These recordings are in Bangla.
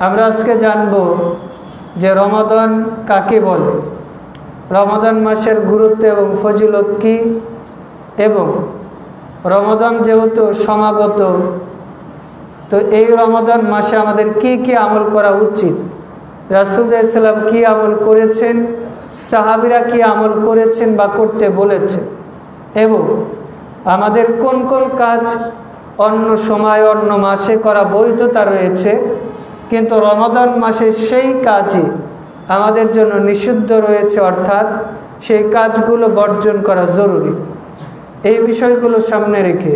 আমরা আজকে জানব যে রমাদান কাকে বলে, রমাদান মাসের গুরুত্ব এবং ফজিলত কি, এবং রমাদান যেহেতু সমাগত, তো এই রমাদান মাসে আমাদের কি কি আমল করা উচিত, রাসূল সাল্লাল্লাহু আলাইহি ওয়াসাল্লাম কি আমল করেছেন, সাহাবীরা কি আমল করেছেন বা করতে বলেছেন, এবং আমাদের কোন কোন কাজ অন্য সময় অন্য মাসে করা বৈধতা রয়েছে, কিন্তু রমাদান মাসে সেই কাজই আমাদের জন্য নিষিদ্ধ রয়েছে, অর্থাৎ সেই কাজগুলো বর্জন করা জরুরি। এই বিষয়গুলো সামনে রেখে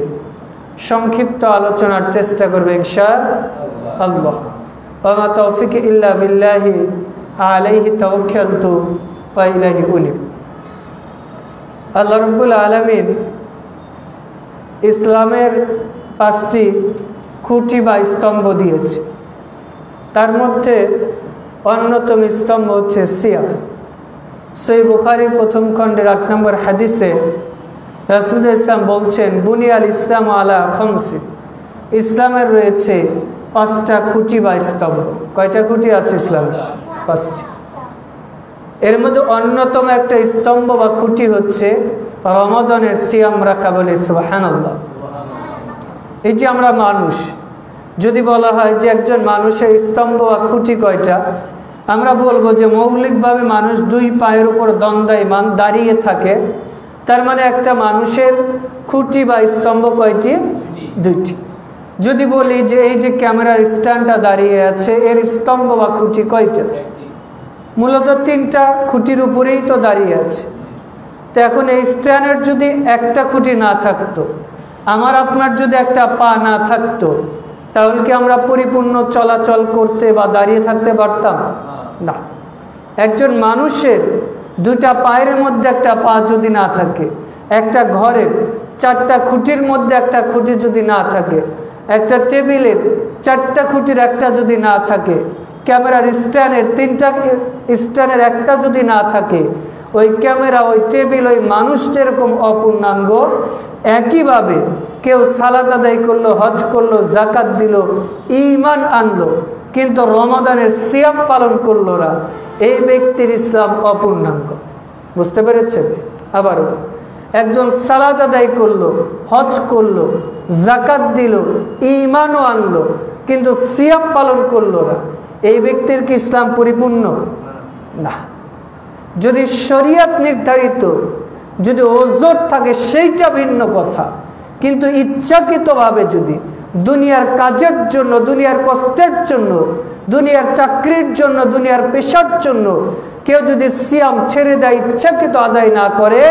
সংক্ষিপ্ত আলোচনার চেষ্টা করবে ইনশাআল্লাহ। ওয়া মা তাওফিকি ইল্লা বিল্লাহি আলাইহি তাওয়াক্কালতু ওয়া ইলাইহি উনীব। আল্লাহ রাব্বুল আলামিন ইসলামের 5টি খুঁটি বা স্তম্ভ দিয়েছে, তার মধ্যে অন্যতম স্তম্ভ হচ্ছে সিয়াম। সহিহ বুখারীর প্রথম খণ্ডের 8 নম্বর হাদিসে রাসূল ইসলাম বলছেন, বুনিয়াল ইসলাম আলা খামসি, ইসলামের রয়েছে 5টা খুঁটি বা স্তম্ভ। কয়টা খুঁটি আছে ইসলাম? 5টি। এর মধ্যে অন্যতম একটা স্তম্ভ বা খুঁটি হচ্ছে রমাদানের সিয়াম রাখা। বলে সুবহানাল্লাহ। এই যে আমরা মানুষ, যদি বলা হয় যে একজন মানুষের স্তম্ভ বা খুঁটি কয়টা, আমরা বলবো যে মৌলিকভাবে মানুষ 2 পায়ের উপর দণ্ডায়মান দাঁড়িয়ে থাকে, তার মানে একটা মানুষের খুঁটি বা স্তম্ভ কয়টি? 2টি। যদি বলি যে এই যে ক্যামেরার স্ট্যান্ডটা দাঁড়িয়ে আছে, এর স্তম্ভ বা খুঁটি কয়টা? মূলত 3টা খুঁটির উপরেই তো দাঁড়িয়ে আছে। তো এখন এই স্ট্যান্ডের যদি একটা খুঁটি না থাকতো, আমার আপনার যদি একটা পা না থাকতো, তাহলে কি আমরা পরিপূর্ণ চলাচল করতে বা দাঁড়িয়ে থাকতে পারতাম? না। একজন মানুষের 2টা পায়ের মধ্যে একটা পা যদি না থাকে, একটা ঘরের 4টা খুঁটির মধ্যে একটা খুঁটি যদি না থাকে, একটা টেবিলের 4টা খুঁটির একটা যদি না থাকে, ক্যামেরার স্ট্যান্ডের 3টা স্ট্যান্ডের একটা যদি না থাকে, ওই ক্যামেরা, ওই টেবিল, ওই মানুষ যেরকম অপূর্ণাঙ্গ, একইভাবে কেউ সালাত আদায় করলো, হজ করলো, জাকাত দিল, ঈমান আনলো, কিন্তু রমাদানের সিয়াম পালন করলো না, এই ব্যক্তির ইসলাম অপূর্ণাঙ্গ। বুঝতে পেরেছেন? আবারও, একজন সালাত আদায় করলো, হজ করলো, জাকাত দিল, ঈমানও আনলো, কিন্তু সিয়াম পালন করলো না, এই ব্যক্তির কি ইসলাম পরিপূর্ণ? না। যদি শরীয়ত নির্ধারিত যদি ওজর থাকে সেইটা ভিন্ন কথা, কিন্তু ইচ্ছাকৃতভাবে যদি দুনিয়ার কাজের জন্য, দুনিয়ার কষ্টের জন্য, দুনিয়ার চাকরির জন্য, দুনিয়ার পেশার জন্য কেউ যদি সিয়াম ছেড়ে দেয়, ইচ্ছাকৃত আদায় না করে,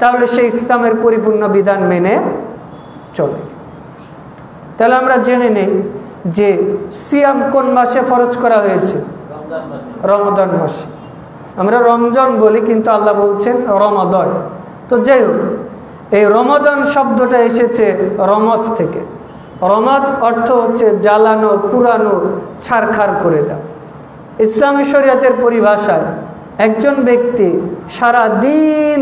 তাহলে সেই ইসলামের পরিপূর্ণ বিধান মেনে চলে। তাহলে আমরা জেনে নেই যে সিয়াম কোন মাসে ফরজ করা হয়েছে? রমাদান মাসে। আমরা রমজান বলি, কিন্তু আল্লাহ বলছেন রমাদান। তো যাই হোক, এই রমাদান শব্দটা এসেছে রমজ থেকে। রমজ অর্থ হচ্ছে জ্বালানো, পুরানো, ছারখার করে দেওয়া। ইসলামী শরীয়তের পরিভাষায় একজন ব্যক্তি সারা দিন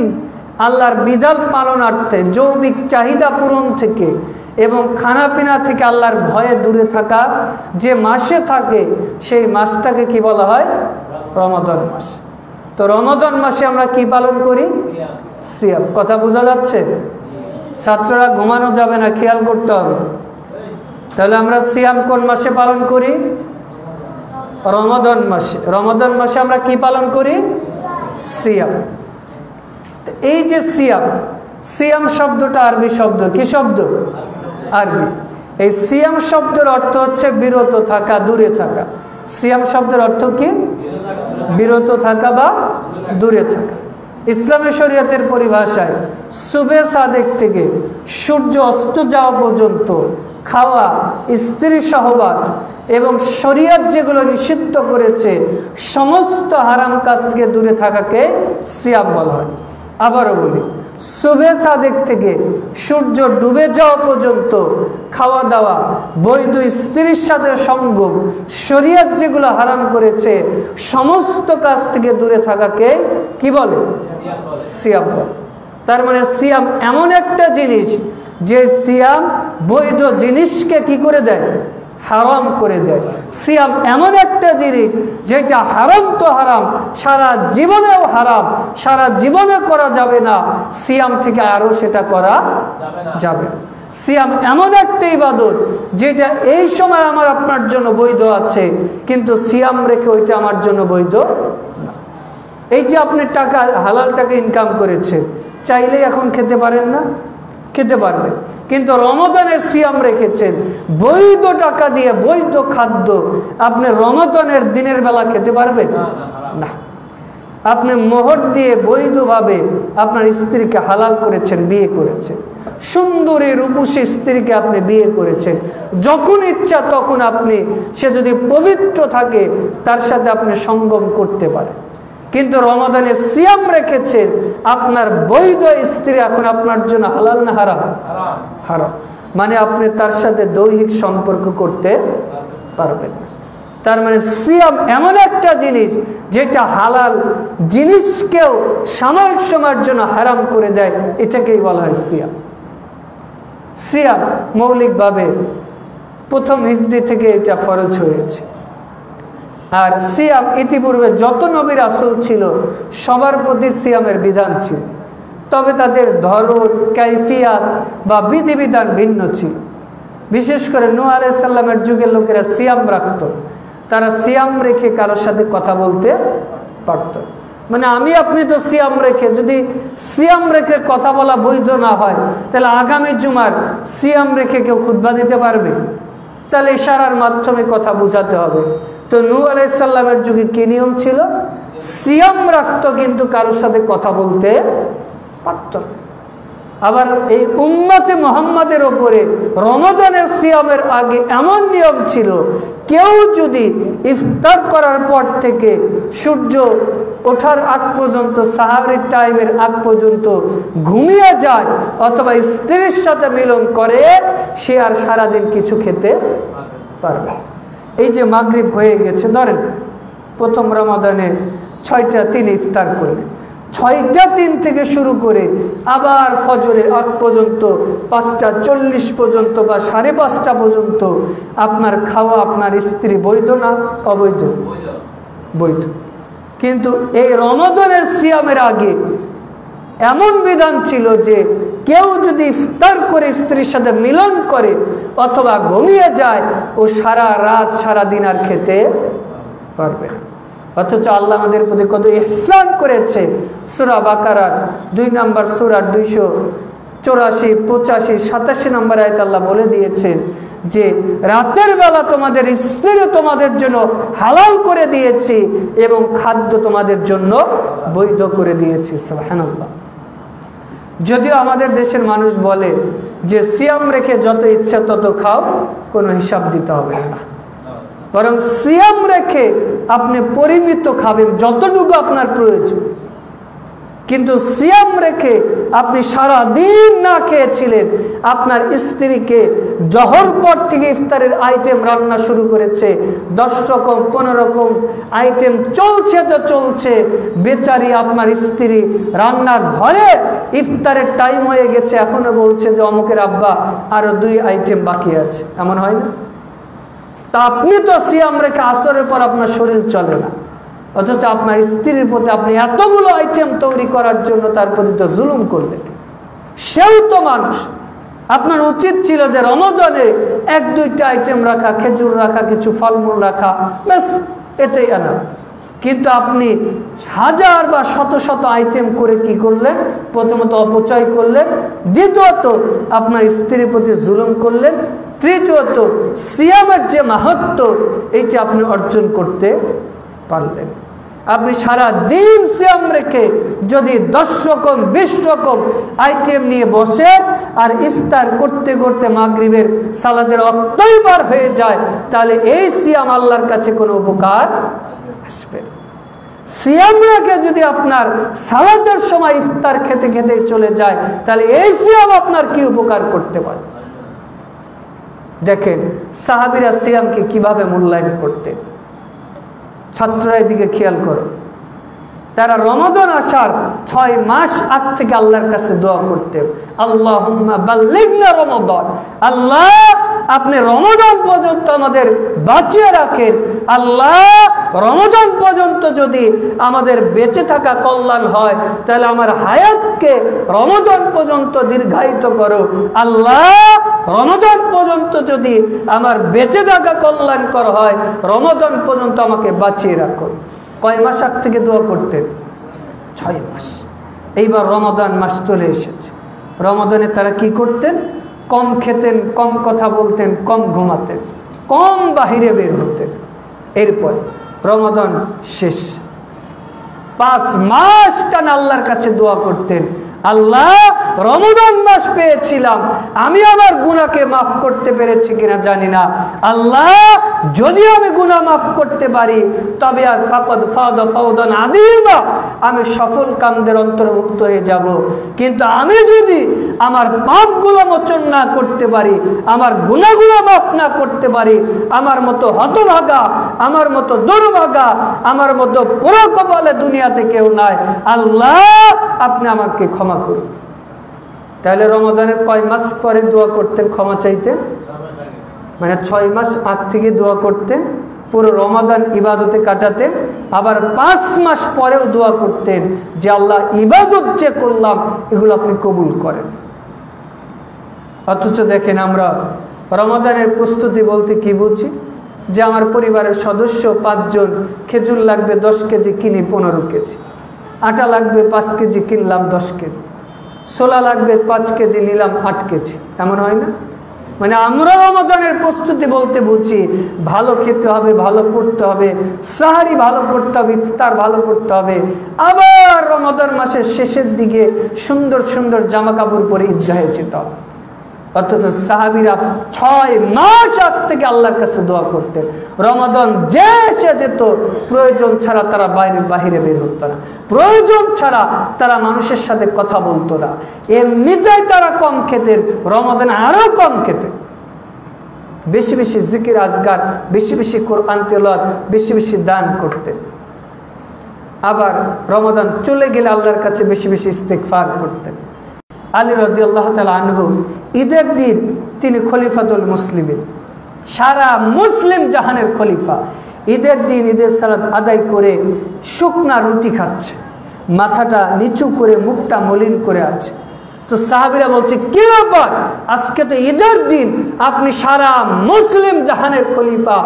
আল্লাহর বিধান পালনার্থে, যৌবিক চাহিদা পূরণ থেকে এবং খানাপিনা থেকে আল্লাহর ভয়ে দূরে থাকা যে মাসে থাকে, সেই মাসটাকে কি বলা হয়? রমাদান মাস। তো রমাদান মাসে আমরা কি পালন করি? সিয়াম। কথা বোঝা যাচ্ছে? ছাত্ররা ঘুমানো যাবে না, খেয়াল করতে হবে। তাহলে আমরা সিয়াম কোন মাসে পালন করি? রমাদান মাসে। রমাদান মাসে আমরা কি পালন করি? সিয়াম। এই যে সিয়াম, সিয়াম শব্দটা আরবি শব্দ। কি শব্দ? আরবি। এই সিয়াম শব্দের অর্থ হচ্ছে বিরত থাকা, দূরে থাকা। সিয়াম শব্দের অর্থ কি? বিরত থাকা বা দূরে থাকা। ইসলামী শরীয়তের পরিভাষায় সুবে সাদেক থেকে সূর্য অস্ত যাওয়া পর্যন্ত খাওয়া, স্ত্রী সহবাস এবং শরীয়ত যেগুলো নিষিদ্ধ করেছে, সমস্ত হারাম কাজ থেকে দূরে থাকাকে সিয়াম বলা হয়। আবারও বলি, সুবে সাদেক থেকে সূর্য ডুবে যাওয়া পর্যন্ত খাওয়া দাওয়া, বৈধ স্ত্রীর সাথে সঙ্গম, শরীয়ত যেগুলো হারাম করেছে, সমস্ত কাজ থেকে দূরে থাকাকে কি বলে? সিয়াম বলে। তার মানে সিয়াম এমন একটা জিনিস যে সিয়াম বৈধ জিনিসকে কি করে দেয়? হারাম করে দেয়। সিয়াম এমন একটা জিনিস যেটা হারাম তো হারাম, সারা জীবনেও হারাম, সারা জীবনে করা যাবে না, সিয়াম থেকে আরো সেটা করা যাবে। সিয়াম এমন একটা ইবাদত যেটা এই সময় আমার আপনার জন্য বৈধ আছে, কিন্তু সিয়াম রেখে ওইটা আমার জন্য বৈধ না। এই যে আপনি টাকা, হালাল টাকা ইনকাম করেছেন, চাইলে এখন খেতে পারেন না? খেতে পারবেন, কিন্তু রমাদানের সিয়াম রেখেছেন, বৈধ টাকা দিয়ে বৈধ খাদ্য আপনি রমাদানের দিনের বেলা খেতে পারবেন না। আপনি মোহর দিয়ে বৈধভাবে আপনার স্ত্রীকে হালাল করেছেন, বিয়ে করেছেন, সুন্দরী রূপসী স্ত্রীকে আপনি বিয়ে করেছেন, যখন ইচ্ছা তখন আপনি, সে যদি পবিত্র থাকে তার সাথে আপনি সঙ্গম করতে পারেন। কিন্তু রমাদানে সিয়াম রেখেছেন, আপনার বৈধ স্ত্রী এখন আপনার জন্য হালাল না হারাম? হারাম। মানে আপনি তার সাথে দৈহিক সম্পর্ক করতে পারবেন। তার মানে সিয়াম এমন একটা জিনিস যেটা হালাল জিনিসকেও সাময়িক সময়ের জন্য হারাম করে দেয়, এটাকেই বলা হয় সিয়াম। সিয়াম মৌলিকভাবে প্রথম হিজরি থেকে এটা ফরজ হয়েছে। আর সিয়াম ইতিপূর্বে যত নবী রাসূল ছিল সবার প্রতি সিয়ামের বিধান ছিল, তবে তাদের ধরন, কাইফিয়াত বা বিধিবিধান ভিন্ন ছিল। বিশেষ করে নূহ আলাইহিস সালামের যুগের লোকেরা সিয়াম রাখত, তারা সিয়াম রেখে কারোর সাথে কথা বলতে পারত। মানে আমি আপনি তো সিয়াম রেখে, যদি সিয়াম রেখে কথা বলা বৈধ না হয়, তাহলে আগামী জুমার সিয়াম রেখে কেউ খুতবা দিতে পারবে? তাহলে ইশারার মাধ্যমে কথা বোঝাতে হবে। তো নূহ আলাইহিস সালামের যুগে কি নিয়ম ছিল? সিয়াম রাখতো কিন্তু কারোর সাথে কথা বলতে পারত। আবার এই উম্মতে মুহাম্মাদের ওপরে রমাদানের সিয়ামের আগে এমন নিয়ম ছিল, কেউ যদি ইফতার করার পর থেকে সূর্য ওঠার আগ পর্যন্ত, সাহারির টাইমের আগ পর্যন্ত ঘুমিয়ে যায় অথবা স্ত্রীর সাথে মিলন করে, সে আর সারাদিন কিছু খেতে পারবে। এই যে মাগরিব হয়ে গেছে, ধরেন প্রথম রমাদানে 6টা 3 ইফতার করলেন, 6টা 3 থেকে শুরু করে আবার ফজরের আগ পর্যন্ত 5টা 40 পর্যন্ত বা 5:30 পর্যন্ত আপনার খাওয়া আপনার স্ত্রী বৈধ না অবৈধ? বৈধ। কিন্তু এই রমাদানের সিয়ামের আগে এমন বিধান ছিল যে কেউ যদি ইফতার করে স্ত্রীর সাথে মিলন করে অথবা ঘুমিয়ে যায়, ও সারা রাত সারা দিন আর খেতে পারবে না। অথচ আল্লাহ আমাদের প্রতি কত ইহসান করেছে। সূরা বাকারার 2 নম্বর সূরার 284, 85, 87 নম্বর আয়াতে আল্লাহ বলে দিয়েছেন যে রাতের বেলা তোমাদের স্ত্রী তোমাদের জন্য হালাল করে দিয়েছি এবং খাদ্য তোমাদের জন্য বৈধ করে দিয়েছি। সুবহানাল্লাহ। যদিও আমাদের দেশের মানুষ বলে যে সিয়াম রেখে যত ইচ্ছা তত খাও, কোনো হিসাব দিতে হবে না, বরং সিয়াম রেখে আপনি পরিমিত খাবেন যতটুকু আপনার প্রয়োজন। কিন্তু সিয়াম রেখে আপনি সারা দিন না খেয়েছিলেন, আপনার স্ত্রীকে জহর পর থেকে ইফতারের আইটেম রান্না শুরু করেছে, 10 রকম 15 রকম আইটেম চলছে তো চলছে, বেচারি আপনার স্ত্রী রান্না ঘরে ইফতারের টাইম হয়ে গেছে, এখনো বলছে যে অমুকের আব্বা আরো 2 আইটেম বাকি আছে। এমন হয় না? তা আপনি তো সিয়াম রেখে আসরের পর আপনার শরীর চলে না, অথচ আপনার স্ত্রীর প্রতি আপনি এতগুলো আইটেম তৈরি করার জন্য তার প্রতি তো জুলুম করলেন। সেও তো মানুষ। আপনার উচিত ছিল যে রমাদানে 1-2টা আইটেম রাখা, খেজুর রাখা, কিছু ফলমূল রাখা, ব্যাস এতেই আনা। কিন্তু আপনি হাজার বা শত শত আইটেম করে কি করলেন? প্রথমত অপচয় করলেন, দ্বিতীয়ত আপনার স্ত্রীর প্রতি জুলুম করলেন, তৃতীয়ত সিয়ামের যে মাহাত্ম্য এইটা আপনি অর্জন করতে পারলেন। আপনি সারা দিন সিয়াম রেখে যদি 10 রকম 20 রকম আইটেম নিয়ে বসে আর ইফতার করতে করতে মাগরিবের সালাদের ওয়াক্তই পার হয়ে যায়, তাহলে এই সিয়াম আল্লাহর কাছে কোনো উপকার আসবে না। সিয়াম রেখে যদি আপনার সালাদের সময় ইফতার খেতে খেতে চলে যায়, তাহলে এই সিয়াম আপনার কি উপকার করতে পারে? দেখেন সাহাবীরা সিয়ামকে কিভাবে মূল্যায়ন করতেন। ছাত্ররা এদিকে খেয়াল করো। তারা রমাদান আসার 6 মাস আগ থেকে আল্লাহর কাছে দোয়া করতেন, আল্লাহুম্মা বাল্লিগনা রমাদান, আল্লাহ আপনি রমাদান পর্যন্ত আমাদের বাঁচিয়ে রাখেন, আল্লাহ রমাদান পর্যন্ত যদি আমাদের বেঁচে থাকা কল্যাণ হয় তাহলে আমার হায়াতকে রমাদান পর্যন্ত দীর্ঘায়িত করো, আল্লাহ রমাদান পর্যন্ত যদি আমার বেঁচে থাকা কল্যাণকর হয় রমাদান পর্যন্ত আমাকে বাঁচিয়ে রাখো। কয় মাস আগ থেকে দোয়া করতেন? 6 মাস। এইবার রমাদান মাস চলে এসেছে। রমাদানে তারা কি করতেন? কম খেতেন, কম কথা বলতেন, কম ঘুমাতেন, কম বাহিরে বের হতেন। এরপর রমাদান শেষ, 5 মাস টানা আল্লাহর কাছে দোয়া করতেন, আল্লাহ রমাদান মাস পেয়েছিলাম, আমি আমার গুনাহকে মাফ করতে পেরেছি কিনা জানি না, আল্লাহ যদি আমি গুনাহ মাফ করতে পারি তবে আর ফাকাদ ফাদা ফাওদান আযীমা, আমি সফল কামদের অন্তর্ভুক্ত হয়ে যাব। কিন্তু আমি যদি আমার পাপগুলো মোচন না করতে পারি, আমার গুনাহগুলো মাফ না করতে পারি, আমার মতো হতভাগা, আমার মতো দুর্ভাগা, আমার মতো পুরো কপালে দুনিয়াতে কেউ নাই, আল্লাহ আপনি আমাকে ক্ষমা করুন। তাহলে রমাদানের কয় মাস পরে দোয়া করতেন ক্ষমা চাইতেন? মানে 6 মাস আগ থেকে দোয়া করতেন, পুরো রমাদান ইবাদতে কাটাতেন, আবার 5 মাস পরেও দোয়া করতেন যে আল্লাহ ইবাদত যে করলাম এগুলো আপনি কবুল করেন। অথচ দেখেন আমরা রমাদানের প্রস্তুতি বলতে কি বুঝি? যে আমার পরিবারের সদস্য 5 জন, খেজুর লাগবে 10 কেজি, কিনি 15 কেজি, আটা লাগবে 5 কেজি, কিনলাম 10 কেজি, ছোলা লাগবে 5 কেজি, নিলাম 8 কেজি। এমন হয় না? মানে আমরা রমাদানের প্রস্তুতি বলতে বুঝি ভালো খেতে হবে, ভালো পড়তে হবে, সাহারি ভালো করতে হবে, ইফতার ভালো করতে হবে, আবার রমাদান মাসের শেষের দিকে সুন্দর সুন্দর জামা কাপড় পরে ঈদগাহে যেতে হবে। অথচ সাহাবীরা 6 মাস আগ থেকে আল্লাহর কাছে দোয়া করতেন। রমাদান যে এসে যেত প্রয়োজন ছাড়া তারা বাহিরে বের হতো না, প্রয়োজন ছাড়া তারা মানুষের সাথে কথা বলতো না। এমনিতেই তারা কম খেতেন, রমাদানে আরো কম খেতেন। বেশি বেশি জিকির আজগার, বেশি বেশি কোরআন তেলাওয়াত, বেশি বেশি দান করতেন। আবার রমাদান চলে গেলে আল্লাহর কাছে বেশি বেশি ইস্তেগফার করতেন। আলী রাদিয়াল্লাহু তাআলা আনহু ঈদের দিন তিনি খলিফাতুল মুসলিমিন, সারা মুসলিম জাহানের খলিফা। ঈদের দিন ঈদের সালাত আদায় করে শুকনা রুটি খাচ্ছে, মাথাটা নিচু করে, মুখটা মলিন করে আছে। তো সাহাবীরা বলছে, কি ব্যাপার, আজকে তো ঈদের দিন, আপনি সারা মুসলিম জাহানের খলিফা,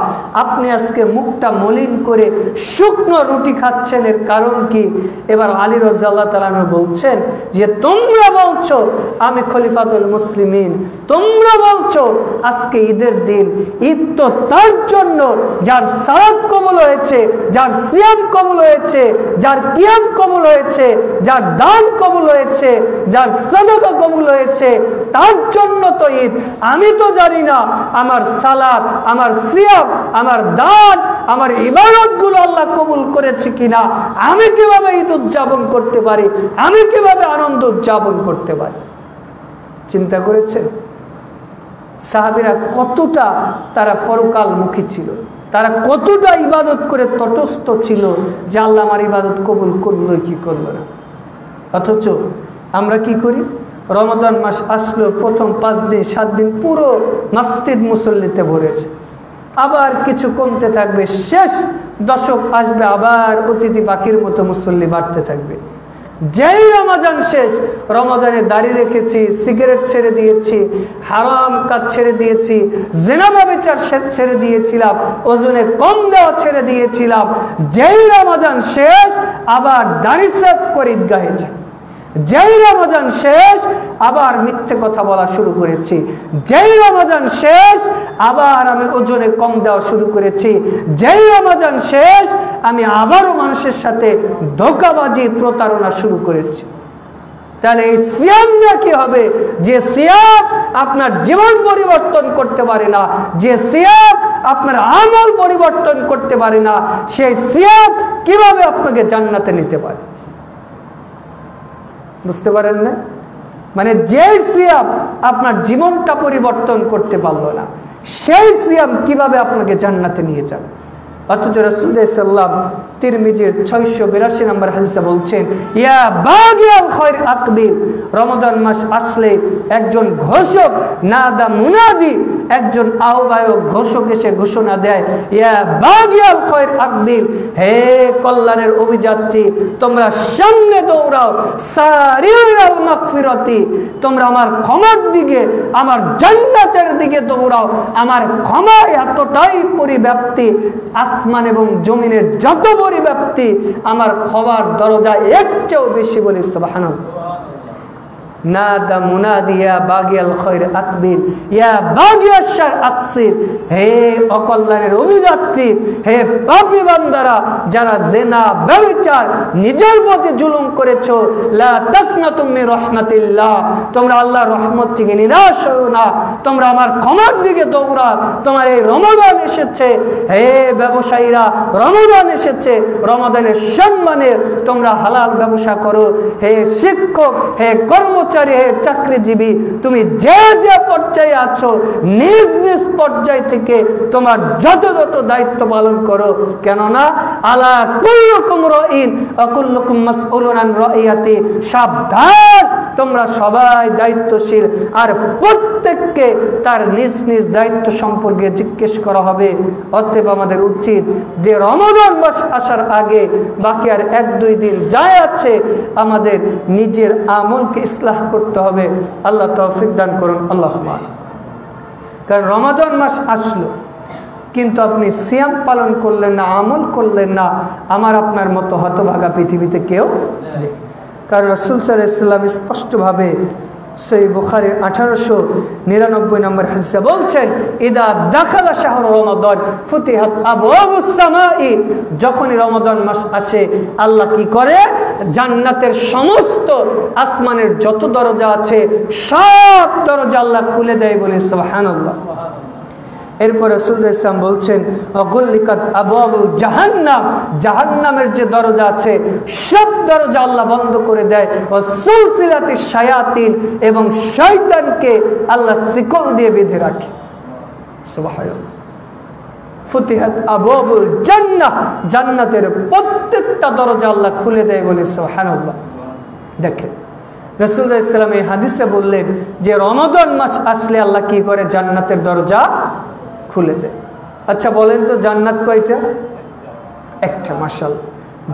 আপনি আজকে মুখটা মলিন করে শুকনো রুটি খাচ্ছেন, এর কারণ কি? এবার আলী রাদিয়াল্লাহু তাআলা বলছেন যে তোমরা বলছো আমি খলিফাতুল মুসলিমিন, তোমরা বলছো আজকে ঈদের দিন, ঈদ তো তার জন্য যার সালাত কবুল হয়েছে, যার সিয়াম কবুল হয়েছে, যার কিয়াম কবুল হয়েছে, যার দান কবুল হয়েছে, যার সাদাকা কবুল হয়েছে, তার জন্য তো ঈদ। আমি তো জানি না আমার সালাত, আমার সিয়াম, আমার দান, আমার ইবাদতগুলো আল্লাহ কবুল করেছে কিনা, আমি কিভাবে ঈদ উদযাপন করতে পারি, আমি কিভাবে আনন্দ উদযাপন করতে পারি? চিন্তা করেছেন সাহাবীরা কতটা তারা পরকালমুখী ছিল, তারা কতটা ইবাদত করে তটস্থ ছিল যে আল্লাহ আমার ইবাদত কবুল করলো কি করলো না। অথচ আমরা কি করি? রমাদান মাস আসলো, প্রথম 5 দিন 7 দিন পুরো মসজিদ মুসল্লিতে ভরেছে, আবার কিছু কমতে থাকবে, শেষ দশক আসবে আবার অতিথি পাখির মতো মুসল্লি বাড়তে থাকবে। যেই রমজান শেষ, রমজানে দাড়ি রেখেছি, সিগারেট ছেড়ে দিয়েছি, হারাম কাজ ছেড়ে দিয়েছি, জিনা ব্যভিচার ছেড়ে দিয়েছিলাম, ওজনে কম দেওয়া ছেড়ে দিয়েছিলাম, যেই রমজান শেষ আবার দাড়ি সেভ করে ঈদগাহে যাই। যেই রমজান শেষ আবার মিথ্যে কথা বলা শুরু করেছি, যেই রমজান শেষ আবার আমি ওজনে কম দেওয়া শুরু করেছি, যেই রমজান শেষ আমি আবারও মানুষের সাথে ধোঁকাবাজি, প্রতারণা শুরু করেছি। তাহলে এই সিয়াম না কি হবে? যে সিয়াম আপনার জীবন পরিবর্তন করতে পারে না, যে সিয়াম আপনার আমল পরিবর্তন করতে পারে না, সেই সিয়াম কিভাবে আপনাকে জান্নাতে নিতে পারে? বুঝতে পারেন না? মানে যে সিয়াম আপনার জীবনটা পরিবর্তন করতে পারলো না, সেই সিয়াম কিভাবে আপনাকে জান্নাতে নিয়ে যাবে? অথচ রাসূলুল্লাহ সাল্লাল্লাহু আলাইহি ওয়াসাল্লাম তিরমিজির 682 নম্বর হাদিসে বলছেন, ইয়া বাগিয়াল খায়র আকবিল, রমাদান মাস আসলে একজন ঘোষক, নাদা মুনাদি, একজন আহ্বায়ক ঘোষক এসে ঘোষণা দেয়, ইয়া বাগিয়াল খায়র আকবিল, হে কল্যাণের অভিযাত্রী, তোমরা সামনে দৌড়াও, সারিউল মাগফিরাতি, তোমরা আমার ক্ষমার দিকে, আমার জান্নাতের দিকে দৌড়াও। আমার ক্ষমা এতটাই পরিব্যাপ্তি, আসমান এবং জমিনের যত পরিব্যাপ্তি, আমার ক্ষমার দরজা এর চেয়েও বেশি। বলি সুবহানাল্লাহ। নাদা মুনাদি ইয়া বাগিয়াল খায়র আকবিল, ইয়া বাগিয়াশ শার আকসির, হে অকল্যাণের অভিযাত্রী, হে পাপী বান্দারা, যারা জিনা, ব্যভিচার, নিজের প্রতি জুলুম করেছো, লা তাকনাতু মির রাহমাতিল্লাহ, তোমরা আল্লাহর রহমত থেকে নিরাশ হও না, তোমরা আমার ক্ষমার দিকে দৌড়াও। তোমার এই রমাদান এসেছে, হে ব্যবসায়ীরা, রমাদান এসেছে, রমাদানের সম্মানে তোমরা হালাল ব্যবসা করো। হে শিক্ষক, হে কর্মচারী, হে চাকরিজীবী, তুমি যে যে পর্যায়ে আছো, নিজ নিজ পর্যায় থেকে তোমার যথাযথ দায়িত্ব পালন করো। কেননা আলা কুল্লুকুম রাঈন ওয়া কুল্লুকুম মাসউলুন আন রাইয়াতি, সাবধান, তোমরা সবাই দায়িত্বশীল, আর প্রত্যেককে তার নিজ নিজ দায়িত্ব সম্পর্কে জিজ্ঞেস করা হবে। অতএব আমাদের উচিত যে রমাদান মাস আসার আগে বাকি আর 1-2 দিন যায় আছে, আমাদের নিজের আমলকে ইসলাহ করতে হবে। আল্লাহ তৌফিক দান করুন, আল্লাহুম্মা। কারণ রমাদান মাস আসলো, কিন্তু আপনি সিয়াম পালন করলেন না, আমল করলেন না, আমার আপনার মতো হতভাগা পৃথিবীতে কেউ নেই। কারণ রাসূল সাল্লাল্লাহু আলাইহি ওয়াসাল্লাম স্পষ্টভাবে সহিহ বুখারীর 1899 নম্বর হাদিসে বলছেন, ইদা দাখালা শাহরু রমাদান ফুতিহাত আবওয়াবুস সামাই, যখনই রমাদান মাস আসে আল্লাহ কি করে, জান্নাতের সমস্ত আসমানের যত দরজা আছে সব দরজা আল্লাহ খুলে দেয়। বলে সুবহানাল্লাহ। এরপর রাসূলুল্লাহ সাল্লাল্লাহু আলাইহি ওয়াসাল্লাম বলছেন, ওয়াগুল্লিকাত আবওয়াবুল জাহান্নাম, জাহান্নামের যে দরজা আছে সব দরজা আল্লাহ বন্ধ করে দেয়। ওয়া সুলসিলাতিশ শায়াতিন, এবং শয়তানকে আল্লাহ শিকল দিয়ে বেঁধে রাখে। সুবহানাল্লাহ। ফুতিহাত আবওয়াবুল জান্নাহ, জান্নাতের প্রত্যেকটা দরজা আল্লাহ খুলে দেয়। বলে সুবহানাল্লাহ। দেখেন রাসূলুল্লাহ সাল্লাল্লাহু আলাইহি ওয়াসাল্লাম এই হাদিসে বললেন যে রমাদান মাস আসলে আল্লাহ কি করে, জান্নাতের দরজা খুলে দেয়। আচ্ছা বলেন তো, জান্নাত কয়টা? একটা। মাশাআল্লাহ।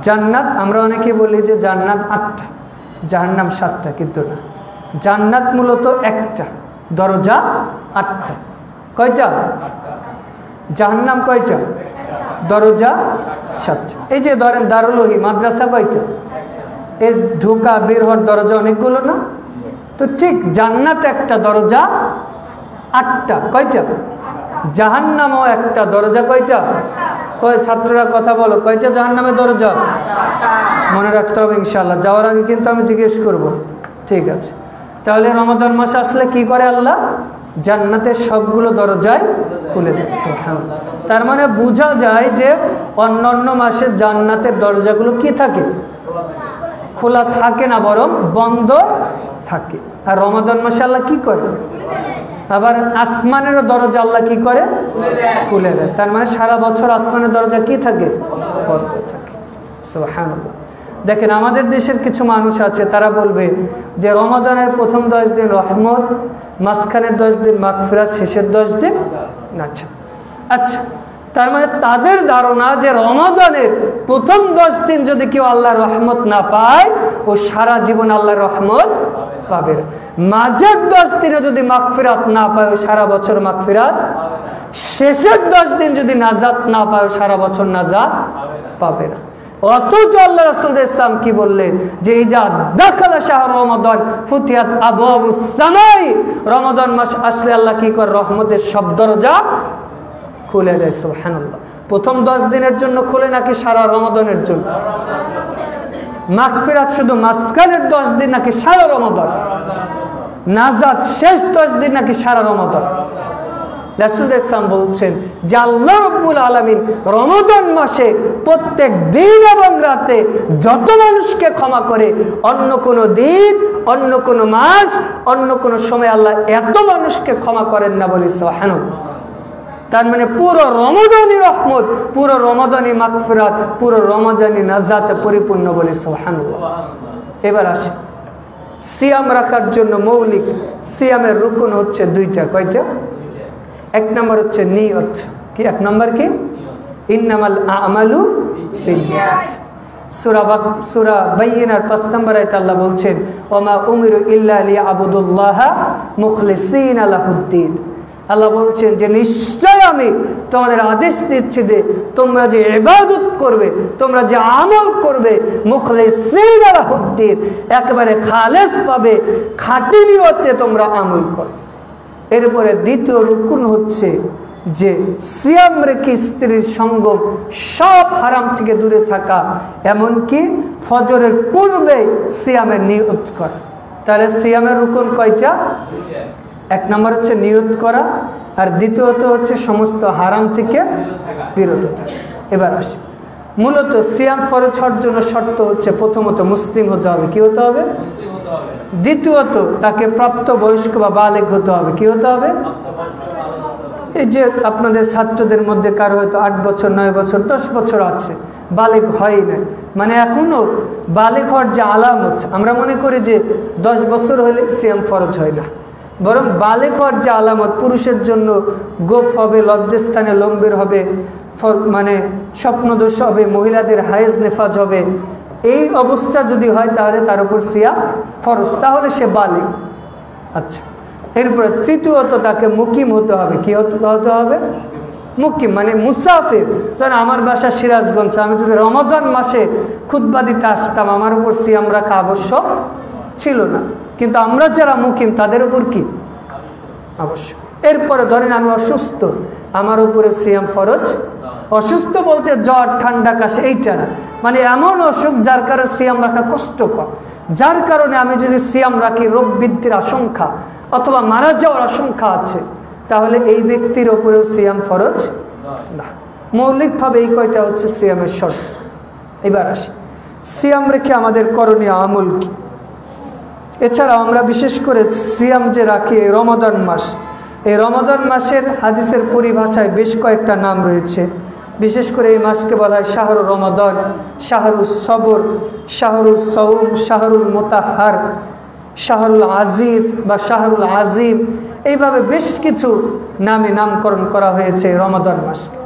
জান্নাত, আমরা অনেকে বলি যে জান্নাত 8টা, জাহান্নাম 7টা, কিন্তু না, জান্নাত মূলত একটা, দরজা 8টা। কয়টা? জাহান্নাম কয়টা? দরজা 7টা। এই যে ধরেন দারুল ওহী মাদ্রাসা কয়টা? এর ঢোকা বের হওয়ার দরজা অনেকগুলো না? তো ঠিক জান্নাত একটা, দরজা 8টা। কয়টা? জাহান্নামও একটা, দরজা কয়টা? কয় ছাত্ররা কথা বলো, কয়টা জাহান্নামের দরজা? মনে রাখতে হবে ইনশাআল্লাহ। যাওয়ার আগে কিন্তু আমি জিজ্ঞেস করব। ঠিক আছে। তাহলে রমাদান মাস আসলে কি করে আল্লাহ? জান্নাতের সবগুলো দরজায় খুলে দেয়। সুবহানাল্লাহ। তার মানে বোঝা যায় যে অন্যান্য মাসে জান্নাতের দরজাগুলো কি থাকে? খোলা থাকে না, বরং বন্ধ থাকে। আর রমাদান মাসে আল্লাহ কি করে? আবার আসমানের দরজা আল্লাহ কি করে? খুলে দেয়। তার মানে সারা বছর আসমানের দরজা কি থাকে? বন্ধ থাকে। সুবহানাল্লাহ। দেখেন আমাদের দেশের কিছু মানুষ আছে, তারা বলবে যে রমাদানের প্রথম 10 দিন রহমত, মাঝখানের 10 দিন মাগফিরাত, শেষের 10 দিন নাচ্ছা। আচ্ছা, তার মানে তাদের ধারণা যে রমাদানের প্রথম 10 দিন যদি কেউ আল্লাহর রহমত না পায়, ও সারা জীবন আল্লাহর রহমত পাবে না। মাঝের 10 দিনে যদি মাগফিরাত না পায়, ও সারা বছর মাগফিরাত। শেষের 10 দিন যদি নাজাত না পায়, ও সারা বছর নাজাত পাবে না। অথচ আল্লাহ রাসূলুল্লাহ ইসলাম কি বললেন যে ইদা দাখালা শাহরু রমাদান ফুতিহাত আবওয়াবুস সামাই, রমাদান মাস আসলে আল্লাহ কি করে? রহমতের সব দরজা খুলে দেয়। সুবহানাল্লাহ। প্রথম 10 দিনের জন্য খুলে নাকি সারা রমাদানের জন্য? মাগফিরাত শুধু মাঝখানের 10 দিন নাকি সারা রমাদান? নাজাত শেষ 10 দিন নাকি সারা রমাদান? রাসূলুল্লাহ ইসলাম বলছেন যে আল্লাহ রাব্বুল আলামিন রমাদান মাসে প্রত্যেক দিন এবং রাতে যত মানুষকে ক্ষমা করে, অন্য কোনো দিন, অন্য কোনো মাস, অন্য কোনো সময় আল্লাহ এত মানুষকে ক্ষমা করেন না। বলি সুবহানাল্লাহ। তার মানে পুরো রমাদানি রহমত, পুরো রমাদানি মাগফিরাত, পুরো রমাদানি নাজাতে পরিপূর্ণ বলে সুবহানাল্লাহ। এবার আসে সিয়াম রাখার জন্য মৌলিক সিয়ামের রুকুন হচ্ছে দুইটা। কয়টা? এক নম্বর হচ্ছে নিয়ত। কি এক নম্বর? কি ইন্নামাল আমালু বিন্নিয়াত। সূরা বাইয়িনার 5 নম্বর আয়াতে আল্লাহ বলছেন ওমা উমিরু ইল্লা লিয়াবুদুল্লাহা মুখলিসিনা লাহুদ্দিন। আল্লাহ বলছেন যে নিশ্চয় আমি তোমাদের আদেশ দিচ্ছি যে তোমরা যে ইবাদত করবে, তোমরা যে আমল করবে, মুখলিসিনা লাহুদ্দিন, একেবারে খালেস পাবে, খাঁটি নিয়তে তোমরা আমল করো। এরপরে দ্বিতীয় রুকুন হচ্ছে যে সিয়াম রেখে স্ত্রীর সঙ্গ, সব হারাম থেকে দূরে থাকা, এমনকি ফজরের পূর্বে সিয়ামের নিয়ত করা। তাহলে সিয়ামের রুকুন কয়টা? এক নম্বর হচ্ছে নিয়ত করা, আর দ্বিতীয়ত হচ্ছে সমস্ত হারাম থেকে বিরত থাকা। এবার আসে মূলত সিয়াম ফরজ হওয়ার জন্য শর্ত হচ্ছে প্রথমত মুসলিম হতে হবে। কি হতে হবে? দ্বিতীয়ত তাকে প্রাপ্ত বয়স্ক বা বালেগ হতে হবে। কি হতে হবে? এই যে আপনাদের ছাত্রদের মধ্যে কারো হয়তো 8 বছর, 9 বছর, 10 বছর আছে, বালেগ হয় না, মানে এখনো বালেগ হওয়ার যে আলামত, আমরা মনে করি যে 10 বছর হলে সিয়াম ফরজ হয় না, বরং বালেগ হওয়ার যে আলামত, পুরুষের জন্য গোপ হবে, লজ্জাস্থানে লোম বের হবে, মানে স্বপ্নদোষ হবে, মহিলাদের হায়েজ নেফাজ হবে, এই অবস্থা যদি হয় তাহলে তার উপর সিয়াম ফরজ, তাহলে সে বালেগ। আচ্ছা, এরপরে তৃতীয়ত তাকে মুকিম হতে হবে। কি হতে হবে? মুকিম মানে মুসাফির। ধরেন আমার বাসা সিরাজগঞ্জ, আমি যদি রমাদান মাসে খুতবা দিতে আসতাম, আমার উপর সিয়াম রাখা আবশ্যক ছিল না, কিন্তু আমরা যারা মুকিম তাদের উপর কি আবশ্যক। এরপরে ধরেন আমি অসুস্থ, আমার উপরে সিয়াম ফরজ। অসুস্থ বলতে জ্বর, ঠান্ডা, কাশি এইটা না, মানে এমন অসুখ যার কারণে সিয়াম রাখা কষ্টকর, যার কারণে আমি যদি সিয়াম রাখি রোগ বৃদ্ধির আশঙ্কা অথবা মারা যাওয়ার আশঙ্কা আছে, তাহলে এই ব্যক্তির ওপরেও সিয়াম ফরজ না। মৌলিকভাবে এই কয়টা হচ্ছে সিয়ামের শর্ত। এবার আসি সিয়াম রেখে আমাদের করণীয় আমল কি। এছাড়াও আমরা বিশেষ করে সিয়াম যে রাখি এই রমাদান মাস, এই রমাদান মাসের হাদিসের পরিভাষায় বেশ কয়েকটা নাম রয়েছে। বিশেষ করে এই মাসকে বলা হয় শাহরুর রমাদান, শাহরুল সবর, শাহরুল সৌম, শাহরুল মোতাহার, শাহরুল আজিজ বা শাহরুল আজিম, এইভাবে বেশ কিছু নামে নামকরণ করা হয়েছে রমাদান মাসকে।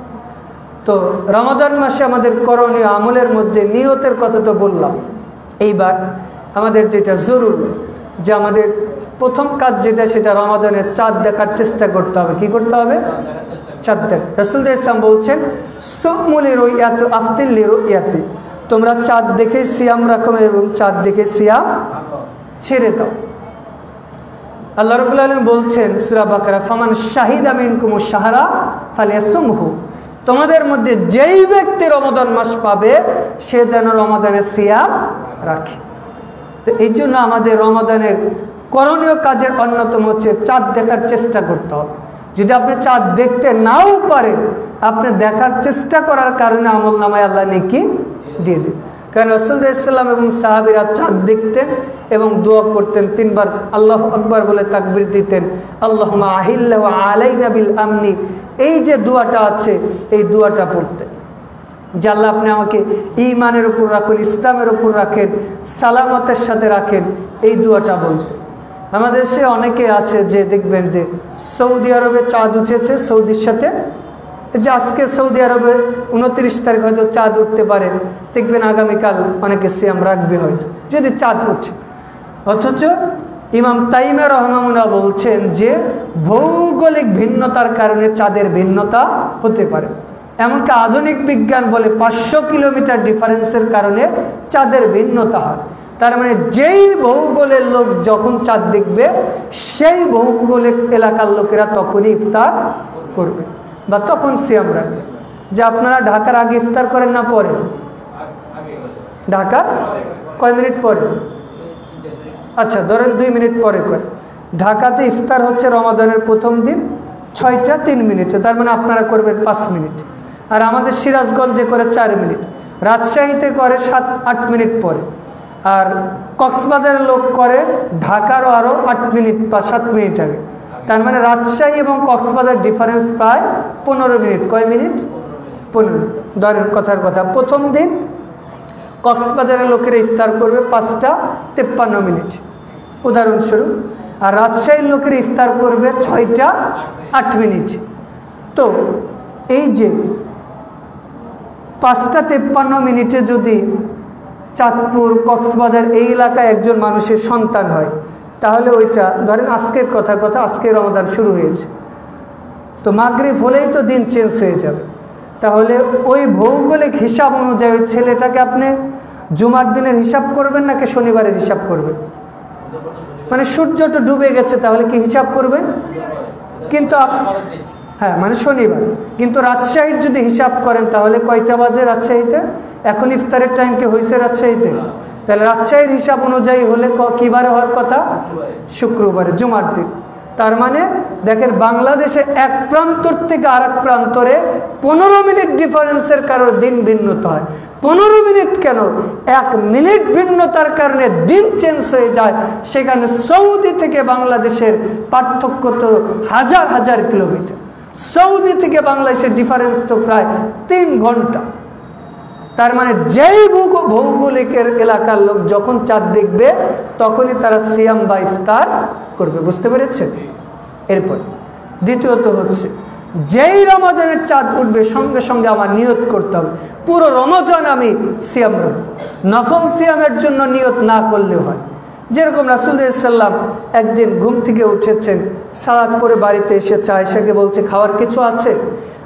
তো রমাদান মাসে আমাদের করণীয় আমলের মধ্যে নিয়তের কথা তো বললাম। এইবার আমাদের যেটা জরুরি, যে আমাদের প্রথম কাজ যেটা, সেটা রমাদানের চাঁদ দেখার চেষ্টা করতে হবে। কি করতে হবে? চাঁদ দেখা। রাসূল ইসলাম বলছেন সুমুলি রুইয়াতু আফতিলি রুইয়াতি, তোমরা চাঁদ দেখে সিয়াম রাখো এবং চাঁদ দেখে সিয়াম ছেড়ে দাও। আল্লাহ রাব্বুল আলামিন বলছেন সূরা বাকারা ফামান শাহিদা মিনকুমুশ শাহরা ফালিয়াসুমহু, তোমাদের মধ্যে যেই ব্যক্তি রমাদান মাস পাবে সে যেন রমাদানের সিয়াম রাখে। তো এই জন্য আমাদের রমাদানের করণীয় কাজের অন্যতম হচ্ছে চাঁদ দেখার চেষ্টা করতে হবে। যদি আপনি চাঁদ দেখতে নাও পারেন, আপনি দেখার চেষ্টা করার কারণে আমল নামায় আল্লাহ নেকি দিয়ে দেন। কারণ রাসূলুল্লাহ সাল্লাল্লাহু আলাইহি ওয়াসাল্লাম এবং সাহাবীরা চাঁদ দেখতেন এবং দোয়া করতেন, 3 বার আল্লাহু আকবার বলে তাকবীর দিতেন, আল্লাহুম্মা আহিল্লা ওয়া আলাইনা বিল আমনি, এই যে দোয়াটা আছে এই দোয়াটা পড়তেন যে আল্লাহ আপনি আমাকে ঈমানের উপর রাখুন, ইসলামের উপর রাখেন, সালামতের সাথে রাখেন, এই দোয়াটা বলতেন। আমাদের দেশে অনেকে আছে যে দেখবেন যে সৌদি আরবে চাঁদ উঠেছে, সৌদির সাথে যে আজকে সৌদি আরবে 29 তারিখ হয়তো চাঁদ উঠতে পারে, দেখবেন আগামীকাল অনেকে সিয়াম রাখবে হয়তো যদি চাঁদ উঠে। অথচ ইমাম তাইমা রহমাহুল্লাহ বলছেন যে ভৌগোলিক ভিন্নতার কারণে চাঁদের ভিন্নতা হতে পারে। এমনকি আধুনিক বিজ্ঞান বলে 500 কিলোমিটার ডিফারেন্সের কারণে চাঁদের ভিন্নতা হয়। তার মানে যেই ভৌগোলের লোক যখন চাঁদ দেখবে, সেই ভৌগোলিক এলাকার লোকেরা তখনই ইফতার করবে বা তখন সিয়াম রাখবে। যে আপনারা ঢাকার আগে ইফতার করেন না পরে? ঢাকার কয় মিনিট পরে? আচ্ছা ধরেন 2 মিনিট পরে করে। ঢাকাতে ইফতার হচ্ছে রমাদানের প্রথম দিন 6টা 3 মিনিটে, তার মানে আপনারা করবেন 5 মিনিট। আর আমাদের সিরাজগঞ্জে করে 4 মিনিট, রাজশাহীতে করে 7-8 মিনিট পরে, আর কক্সবাজারের লোক করে ঢাকারও আরও 8 মিনিট বা 7 মিনিট আগে। তার মানে রাজশাহী এবং কক্সবাজার ডিফারেন্স প্রায় 15 মিনিট। কয় মিনিট? 15। ধরেন কথার কথা, প্রথম দিন কক্সবাজারের লোকেরা ইফতার করবে 5টা 53 মিনিট উদাহরণস্বরূপ, আর রাজশাহীর লোকেরা ইফতার করবে 6টা 8 মিনিট। তো এই যে 5টা 53 মিনিটে যদি চাঁদপুর কক্সবাজার এই এলাকায় একজন মানুষের সন্তান হয়, তাহলে ওইটা ধরেন আজকের কথা আজকে রমাদান শুরু হয়েছে, তো মাগরিব হলেই তো দিন চেঞ্জ হয়ে যাবে। তাহলে ওই ভৌগোলিক হিসাব অনুযায়ী ওই ছেলেটাকে আপনি জুমার দিনের হিসাব করবেন নাকি শনিবারের হিসাব করবেন? মানে সূর্যটা ডুবে গেছে তাহলে কি হিসাব করবেন? কিন্তু হ্যাঁ, মানে শনিবার। কিন্তু রাজশাহীর যদি হিসাব করেন তাহলে কয়টা বাজে রাজশাহীতে? এখন ইফতারের টাইম কি হয়েছে রাজশাহীতে? তাহলে রাজশাহীর হিসাব অনুযায়ী হলে কি বারে হওয়ার কথা? শুক্রবারে, জুমার দিন। তার মানে দেখেন বাংলাদেশে এক প্রান্তর থেকে আরেক প্রান্তরে 15 মিনিট ডিফারেন্সের কারণে দিন ভিন্নতা হয়। 15 মিনিট কেন, 1 মিনিট ভিন্নতার কারণে দিন চেঞ্জ হয়ে যায়। সেখানে সৌদি থেকে বাংলাদেশের পার্থক্য তো হাজার হাজার কিলোমিটার। সৌদি থেকে বাংলাদেশের ডিফারেন্স তো প্রায় 3 ঘন্টা। তার মানে যেই ভৌগোলিক এলাকার লোক যখন চাঁদ দেখবে তখনই তারা সিয়াম বা ইফতার করবে। বুঝতে পেরেছেন? এরপর দ্বিতীয়ত হচ্ছে, যেই রমজানের চাঁদ উঠবে সঙ্গে সঙ্গে আমার নিয়ত করতে হবে পুরো রমজান আমি সিয়াম রাখবো। নফল সিয়ামের জন্য নিয়ত না করলেও হয়। যেরকম রাসূলুল্লাহ সাল্লাম একদিন ঘুম থেকে উঠেছেন, সালাত পরে বাড়িতে এসেছে, আয়েশাকে বলছে খাওয়ার কিছু আছে?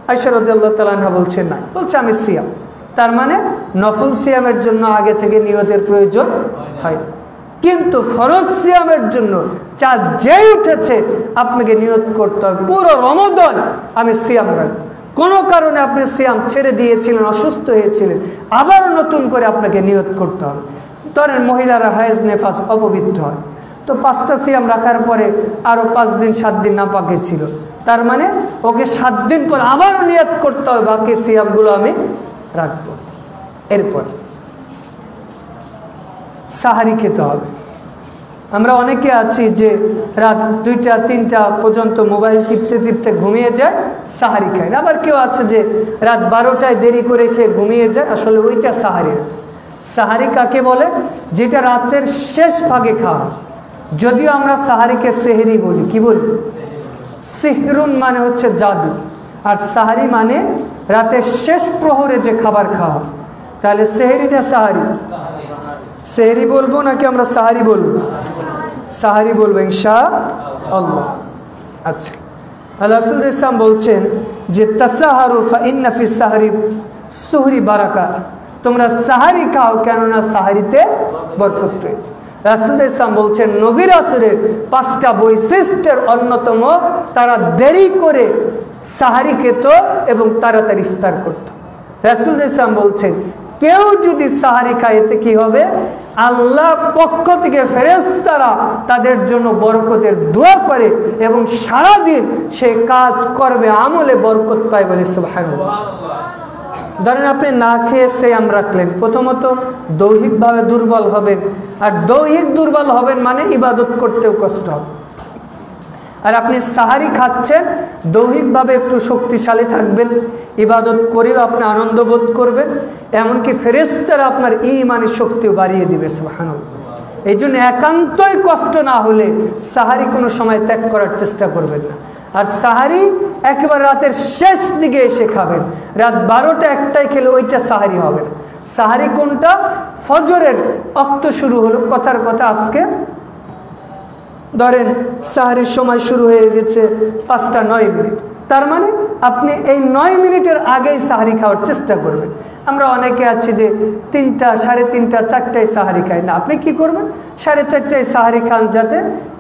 আয়েশা রাদিয়াল্লাহু তাআলা আনহা বলছে না, বলছে আমি সিয়াম। তার মানে নফল সিয়ামের জন্য আগে থেকে নিয়তের প্রয়োজন হয়, কিন্তু ফরজ সিয়ামের জন্য চাঁদ যেই উঠেছে আপনাকে নিয়ত করতে হবে পুরো রমজান আমি সিয়াম রাখবো। কোনো কারণে আপনি সিয়াম ছেড়ে দিয়েছিলেন, অসুস্থ হয়েছিলেন, আবার নতুন করে আপনাকে নিয়ত করতে হবে। ধরেন মহিলারা হায়েজ নেফাস অপবিত্র হয়, তো 5টা সিয়াম রাখার পরে আরও 5 দিন 7 দিন না পাকে ছিল, তার মানে ওকে 7 দিন পর আবারও নিয়ত করতে হবে বাকি সিয়ামগুলো আমি রাখবো। এরপর সাহারি খেতে হবে। আমরা অনেকে আছি যে রাত 2টা 3টা পর্যন্ত মোবাইল টিপতে টিপতে ঘুমিয়ে যায়, সাহারি খায় না। আবার কেউ আছে যে রাত 12টায় দেরি করে খেয়ে ঘুমিয়ে যায়, আসলে ওইটা সাহারি। সাহারি কাকে বলে? যেটা রাতের শেষ ভাগে খাওয়া। যদিও আমরা সাহারিকে সেহরি বলি। কি বলি? সিহরুন মানে হচ্ছে জাদু, আর সাহারি মানে রাতের শেষ প্রহরে যে খাবার খাওয়া। তাহলে সেহরি না সাহারি? সেহরি বলবো নাকি আমরা সাহারি বলবো? সাহারি বলবো ইনশাআল্লাহ। আচ্ছা, আল্লাহ রাসূল ইসলাম বলছেন যে তাসাহারু ফা ইন্না ফিস সাহরি সুহরি বারাকা, তোমরা সাহারি খাও কেননা সাহারিতে বরকত রয়েছে। রাসূল ইসলাম বলছেন নবী রাসূলের 5টা বৈশিষ্ট্যের অন্যতম তারা দেরি করে সাহারি খেত এবং তাড়াতাড়ি ইফতার করত। রাসূল ইসলাম বলছেন কেউ যদি সাহারি খায় এতে কি হবে? আল্লাহ পক্ষ থেকে ফেরেশতারা তাদের জন্য বরকতের দোয়া করে এবং সারাদিন সে কাজ করবে, আমলে বরকত পায় বলে সুবহানাল্লাহ। ধরেন আপনি না খেয়ে সিয়াম রাখলেন, প্রথমত দৈহিকভাবে দুর্বল হবেন, আর দৈহিক দুর্বল হবেন মানে ইবাদত করতেও কষ্ট হবে। আর আপনি সাহারি খাচ্ছেন, দৈহিকভাবে একটু শক্তিশালী থাকবেন, ইবাদত করেও আপনি আনন্দ বোধ করবেন, এমনকি ফেরেশতারা আপনার ঈমানের শক্তিও বাড়িয়ে দিবে সুবহানাল্লাহ। এই জন্য একান্তই কষ্ট না হলে সাহারি কোনো সময় ত্যাগ করার চেষ্টা করবেন না। আর সাহারি একেবারে রাতের শেষ দিকে এসে খাবেন, রাত 12টা 1টায় খেলে ওইটা সাহারি হবে না। সাহারি কোনটা? ফজরের ওয়াক্ত শুরু হলো, কথার কথা আজকে ধরেন সাহারির সময় শুরু হয়ে গেছে 5টা 9 মিনিট, তার মানে আপনি এই 9 মিনিটের আগেই সাহারি খাওয়ার চেষ্টা করবেন। আমরা অনেকে আছি যে 3টা 3:30 4টায় সাহারি খাই না, আপনি কি করবেন? 4:30টায় সাহারি খান, যাতে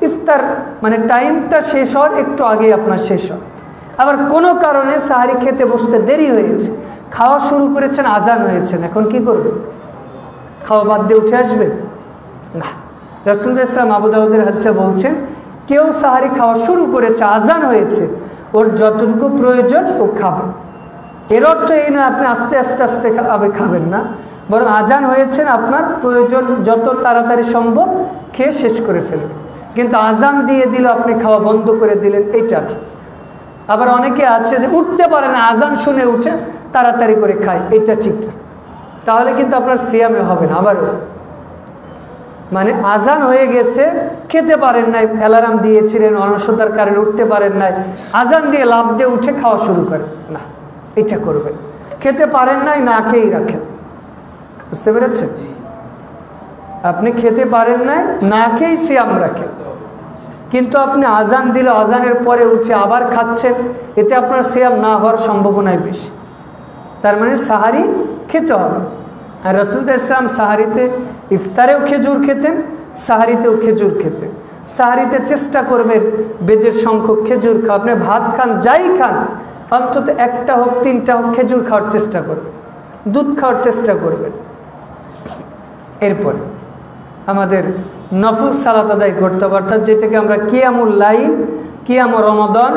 ইফতার মানে টাইমটা শেষ হওয়ার একটু আগেই আপনার শেষ হয়। আবার কোনো কারণে সাহারি খেতে বসতে দেরি হয়েছে, খাওয়া শুরু করেছেন, আজান হয়েছেন, এখন কি করবেন? খাওয়া বাদ দিয়ে উঠে আসবেন না। রাসূলুল্লাহ ইসলাম আবু দাউদের হাদিসে বলছেন কেউ সাহারি খাওয়া শুরু করেছে, আজান হয়েছে, ওর যতটুকু প্রয়োজন ও খাবে। এর অর্থ এই না আপনি আস্তে আস্তে আস্তে খাবেন না, বরং আজান হয়েছেন, আপনার প্রয়োজন যত তাড়াতাড়ি সম্ভব খেয়ে শেষ করে ফেলবেন। কিন্তু আজান দিয়ে দিল আপনি খাওয়া বন্ধ করে দিলেন, এইটা। আবার অনেকে আছে যে উঠতে পারে না, আজান শুনে উঠে তাড়াতাড়ি করে খায়, এটা ঠিক না। তাহলে কিন্তু আপনার সিয়ামে হবে না। আবার মানে আজান হয়ে গেছে, খেতে পারেন নাই, অ্যালার্ম দিয়েছিলেন, অলসতার কারণে উঠতে পারেন নাই, আজান দিয়ে লাফ দিয়ে উঠে খাওয়া শুরু করেন না, এটা করবেন। খেতে পারেন নাই, না খেয়েই রাখেন। বুঝতে পেরেছেন? আপনি খেতে পারেন নাই, না খেয়েই সিয়াম রাখেন। কিন্তু আপনি আজান দিলে আজানের পরে উঠে আবার খাচ্ছেন, এতে আপনার সিয়াম না হওয়ার সম্ভাবনাই বেশি। তার মানে সাহারি খেতে হবে। আর রাসূল ইসলাম সাহারিতে, ইফতারেও খেজুর খেতেন, সাহারিতেও খেজুর খেতেন। সাহারিতে চেষ্টা করবেন বেজের সংখ্যক খেজুর খাওয়া। আপনি ভাত খান, যাই খান, অন্তত একটা হোক, তিনটা হোক, খেজুর খাওয়ার চেষ্টা করবেন, দুধ খাওয়ার চেষ্টা করবেন। এরপরে আমাদের নফল সালাত আদায় করতে হবে, অর্থাৎ যেটাকে আমরা কিয়ামুল লাইল, কিয়াম রমাদান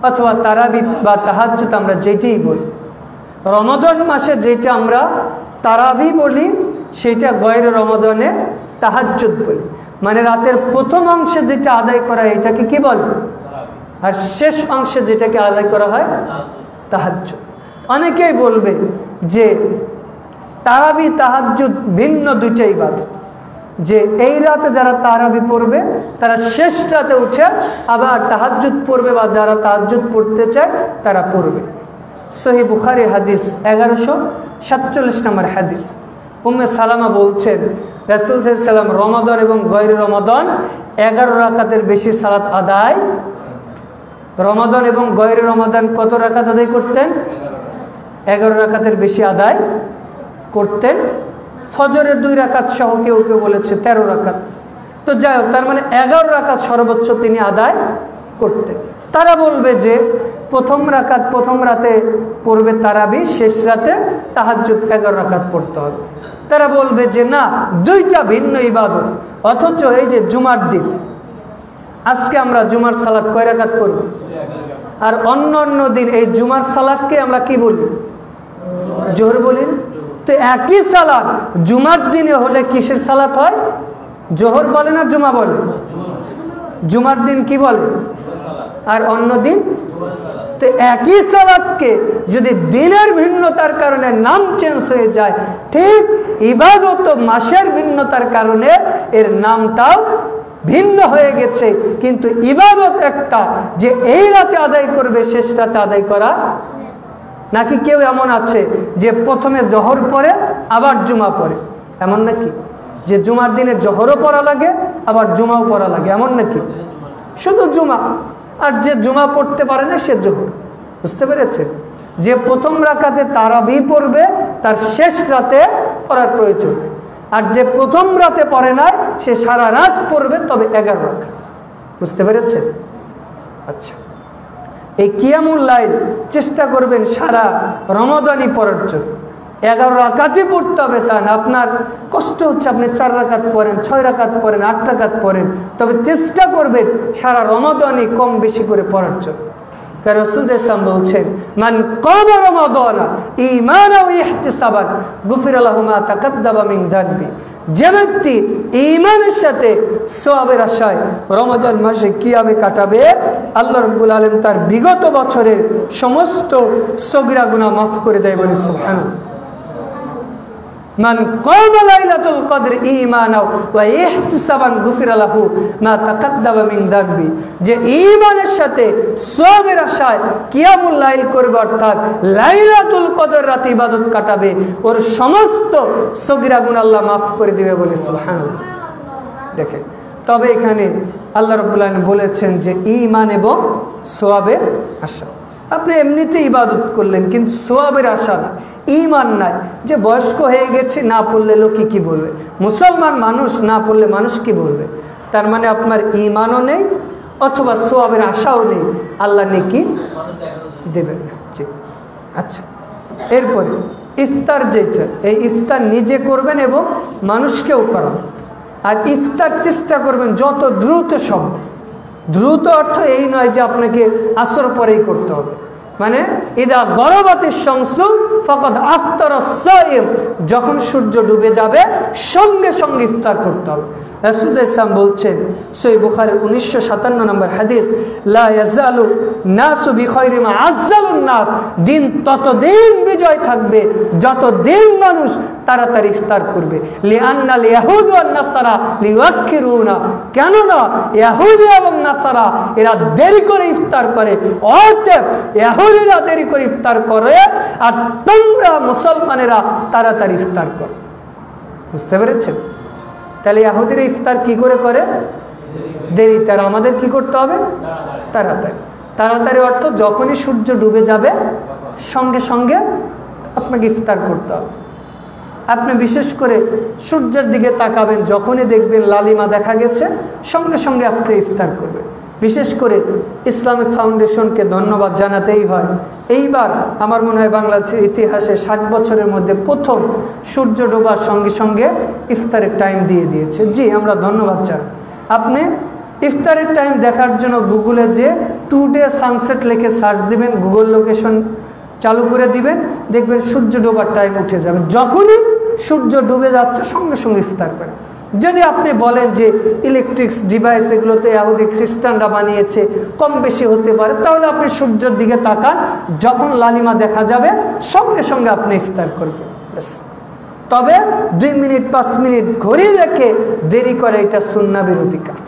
অথবা তারাবিত বা তাহাজ্জুদ আমরা যেটাই বলি। রমাদান মাসে যেটা আমরা তারাবি বলি, সেটা গয়রে রমাদানে তাহাজ্জুদ বলি। মানে রাতের প্রথম অংশে যেটা আদায় করা হয় এটাকে কি বলে? আর শেষ অংশে যেটাকে আদায় করা হয় তাহাজ্জুদ। অনেকেই বলবে যে তারাবি তাহাজ্জুদ ভিন্ন দুইটা ইবাদত, যে এই রাতে যারা তারাবি পড়বে তারা শেষ রাতে উঠে আবার তাহাজ্জুদ পড়বে, বা যারা তাহাজ্জুদ পড়তে চায় তারা পড়বে। সহিহ বুখারী হাদিস 1147 নম্বর হাদিস। উম্মে সালামা বলছেন রাসূল সাল্লাল্লাহু আলাইহি ওয়াসাল্লাম রমাদান এবং গয়রে রমাদান 11 রাকাতের বেশি সালাত আদায়, রমাদান এবং গয়রে রমাদান কত রাকাত আদায় করতেন? 11 রাকাতের বেশি আদায় করতেন। ফজরের 2 রাকাত সহ কেউ কেউ বলেছে 13 রাকাত। তো যাই হোক, তার মানে 11 রাকাত সর্বোচ্চ তিনি আদায় করতেন। তারা বলবে যে প্রথম রাকাত প্রথম রাতে পড়বে তারাবি, শেষ রাতে তাহাজ্জুদ 11 রাকাত পড়তে হবে। তারা বলবে যে না, দুইটা ভিন্ন ইবাদত। অথচ এই যে জুমার দিন, আজকে আমরা জুমার সালাত কয় রাকাত পড়ব? আর অন্য অন্য দিন এই জুমার সালাতকে আমরা কি বলি? জোহর বলি। তো একই সালাত জুমার দিনে হলে কিসের সালাত হয়? জোহর বলে না জুমা বলে? জুমার দিন কি বলে? আর অন্য দিন? তো একই সালাতকে যদি দিনের ভিন্নতার কারণে নাম চেঞ্জ হয়ে যায়, ঠিক ইবাদত মাসের ভিন্নতার কারণে এর নামটাও ভিন্ন হয়ে গেছে, কিন্তু ইবাদত একটা, যে এই রাতে আদায় করবে শেষ রাতে আদায় করা। নাকি কেউ এমন আছে যে প্রথমে জহর পড়ে আবার জুমা পড়ে, এমন নাকি? যে জুমার দিনে জহরও পড়া লাগে আবার জুমাও পড়া লাগে, এমন নাকি? শুধু জুমা, আর যে জুমা পড়তে পারে না সে জোহর। বুঝতে পেরেছে? যে প্রথম রাকাতে তারাবি পড়বে তার শেষ রাতে পড়ার প্রয়োজন, আর যে প্রথম রাতে পড়ে নাই সে সারা রাত পড়বে, তবে 11 রাকাত। বুঝতে পেরেছে? আচ্ছা, এই কিয়ামুল লাইল চেষ্টা করবেন সারা রমাদানই পড়ার জন্য। 11 রাকাতই পড়তে হবে তা না। আপনার কষ্ট হচ্ছে, আপনি 4 রাকাত পড়েন, 6 রাকাত পড়েন, 8 রাকাত পড়েন, তবে চেষ্টা করবেন সারা রমাদানই কম বেশি করে পড়ার জন্য। কারণ রাসূল ইসলাম বলছেন, মান কামা রমাদানা ঈমানান ওয়া ইহতিসাবান গুফিরা লাহু মা তাকাদ্দামা মিন যানবি। যে ব্যক্তি ঈমানের সাথে সওয়াবের আশায় রমাদান মাসে কিয়ামে কাটাবে, আল্লাহ রাব্বুল আলামিন তার বিগত বছরের সমস্ত সগীরা গুনাহ মাফ করে দেয়। বলে সুবহানাল্লাহ। মান কামা লাইলাতুল কদর ঈমানান ওয়া ইহতিসাবান গুফিরা লাহু মা তাকাদ্দামা মিন যানবি। যে ঈমানের সাথে সওয়াবের আশায় কিয়ামুল লাইল করবে, অর্থাৎ লাইলাতুল কদর রাতে ইবাদত কাটাবে, ওর সমস্ত সগীরা গুনাহ আল্লাহ মাফ করে দিবে। বলে সুবহানাল্লাহ। দেখেন, তবে এখানে আল্লাহ রাব্বুল আলামিন বলেছেন যে ঈমান এবং সওয়াবের আশা। আপনি এমনিতে ইবাদত করলেন কিন্তু সওয়াবের আশা না, ঈমান নাই। যে বয়স্ক হয়ে গেছে, না পড়লে লোকে কি বলবে, মুসলমান মানুষ না পড়লে মানুষ কি বলবে, তার মানে আপনার ঈমানও নেই অথবা সওয়াবের আশাও নেই, আল্লাহ নেকি দেবেন না। আচ্ছা, এরপরে ইফতার যেটা, এই ইফতার নিজে করবেন এবং মানুষকেও করাবেন। আর ইফতার চেষ্টা করবেন যত দ্রুত সম্ভব। দ্রুত অর্থ এই নয় যে আপনাকে আসর পরেই করতে হবে, মানে ইদা গরবাতিশ শামসু ফাকাদ আফতারা সাইম, যখন সূর্য ডুবে যাবে সঙ্গে সঙ্গে ইফতার করতে হবে। রাসূলুল্লাহ সাল্লাল্লাহু আলাইহি ওয়াসাল্লাম বলছেন, সহিহ বুখারীর 1957 নম্বর হাদিস, লা ইয়াজালু নাসু বিখাইরি মা আজ্জালুন নাস, দিন ততদিন বিজয় থাকবে যতদিন মানুষ তাড়াতাড়ি ইফতার করবে। লিআন্নাল ইয়াহুদ ওয়ান নাসারা লিউআখিরুনা, কেননা ইহুদি এবং নাসারা এরা দেরি করে ইফতার করে, অতএব ইহুদিরা দেরি করে ইফতার করে আর তোমরা মুসলমানেরা তাড়াতাড়ি ইফতার করো। বুঝতে পেরেছেন? তাহলে ইহুদিরা ইফতার কি করে করে? দেরি। তার আমাদের কি করতে হবে? তাড়াতাড়ি। তাড়াতাড়ি অর্থ যখনই সূর্য ডুবে যাবে সঙ্গে সঙ্গে আপনাকে ইফতার করতে হবে। আপনি বিশেষ করে সূর্যের দিকে তাকাবেন, যখনই দেখবেন লালিমা দেখা গেছে সঙ্গে সঙ্গে আপনি ইফতার করবেন। বিশেষ করে ইসলামিক ফাউন্ডেশনকে ধন্যবাদ জানাতেই হয়। এইবার আমার মনে হয় বাংলাদেশের ইতিহাসে 60 বছরের মধ্যে প্রথম সূর্য ডোবার সঙ্গে সঙ্গে ইফতারের টাইম দিয়ে দিয়েছে। জি, আমরা ধন্যবাদ চাই। আপনি ইফতারের টাইম দেখার জন্য গুগলে যে টুডে সানসেট লিখে সার্চ দিবেন, গুগল লোকেশন চালু করে দিবেন, দেখবেন সূর্য ডোবার টাইম উঠে যাবে। যখনই সূর্য ডুবে যাচ্ছে সঙ্গে সঙ্গে ইফতার করেন। যদি আপনি বলেন যে ইলেকট্রিক্স ডিভাইস এগুলোতে ইহুদি খ্রিস্টানরা বানিয়েছে, কম বেশি হতে পারে, তাহলে আপনি সূর্যের দিকে তাকান, যখন লালিমা দেখা যাবে সঙ্গে সঙ্গে আপনি ইফতার করবেন। তবে 2 মিনিট 5 মিনিট ঘড়ি রেখে দেরি করে এটা সুন্নাহ বিরোধী কাজ।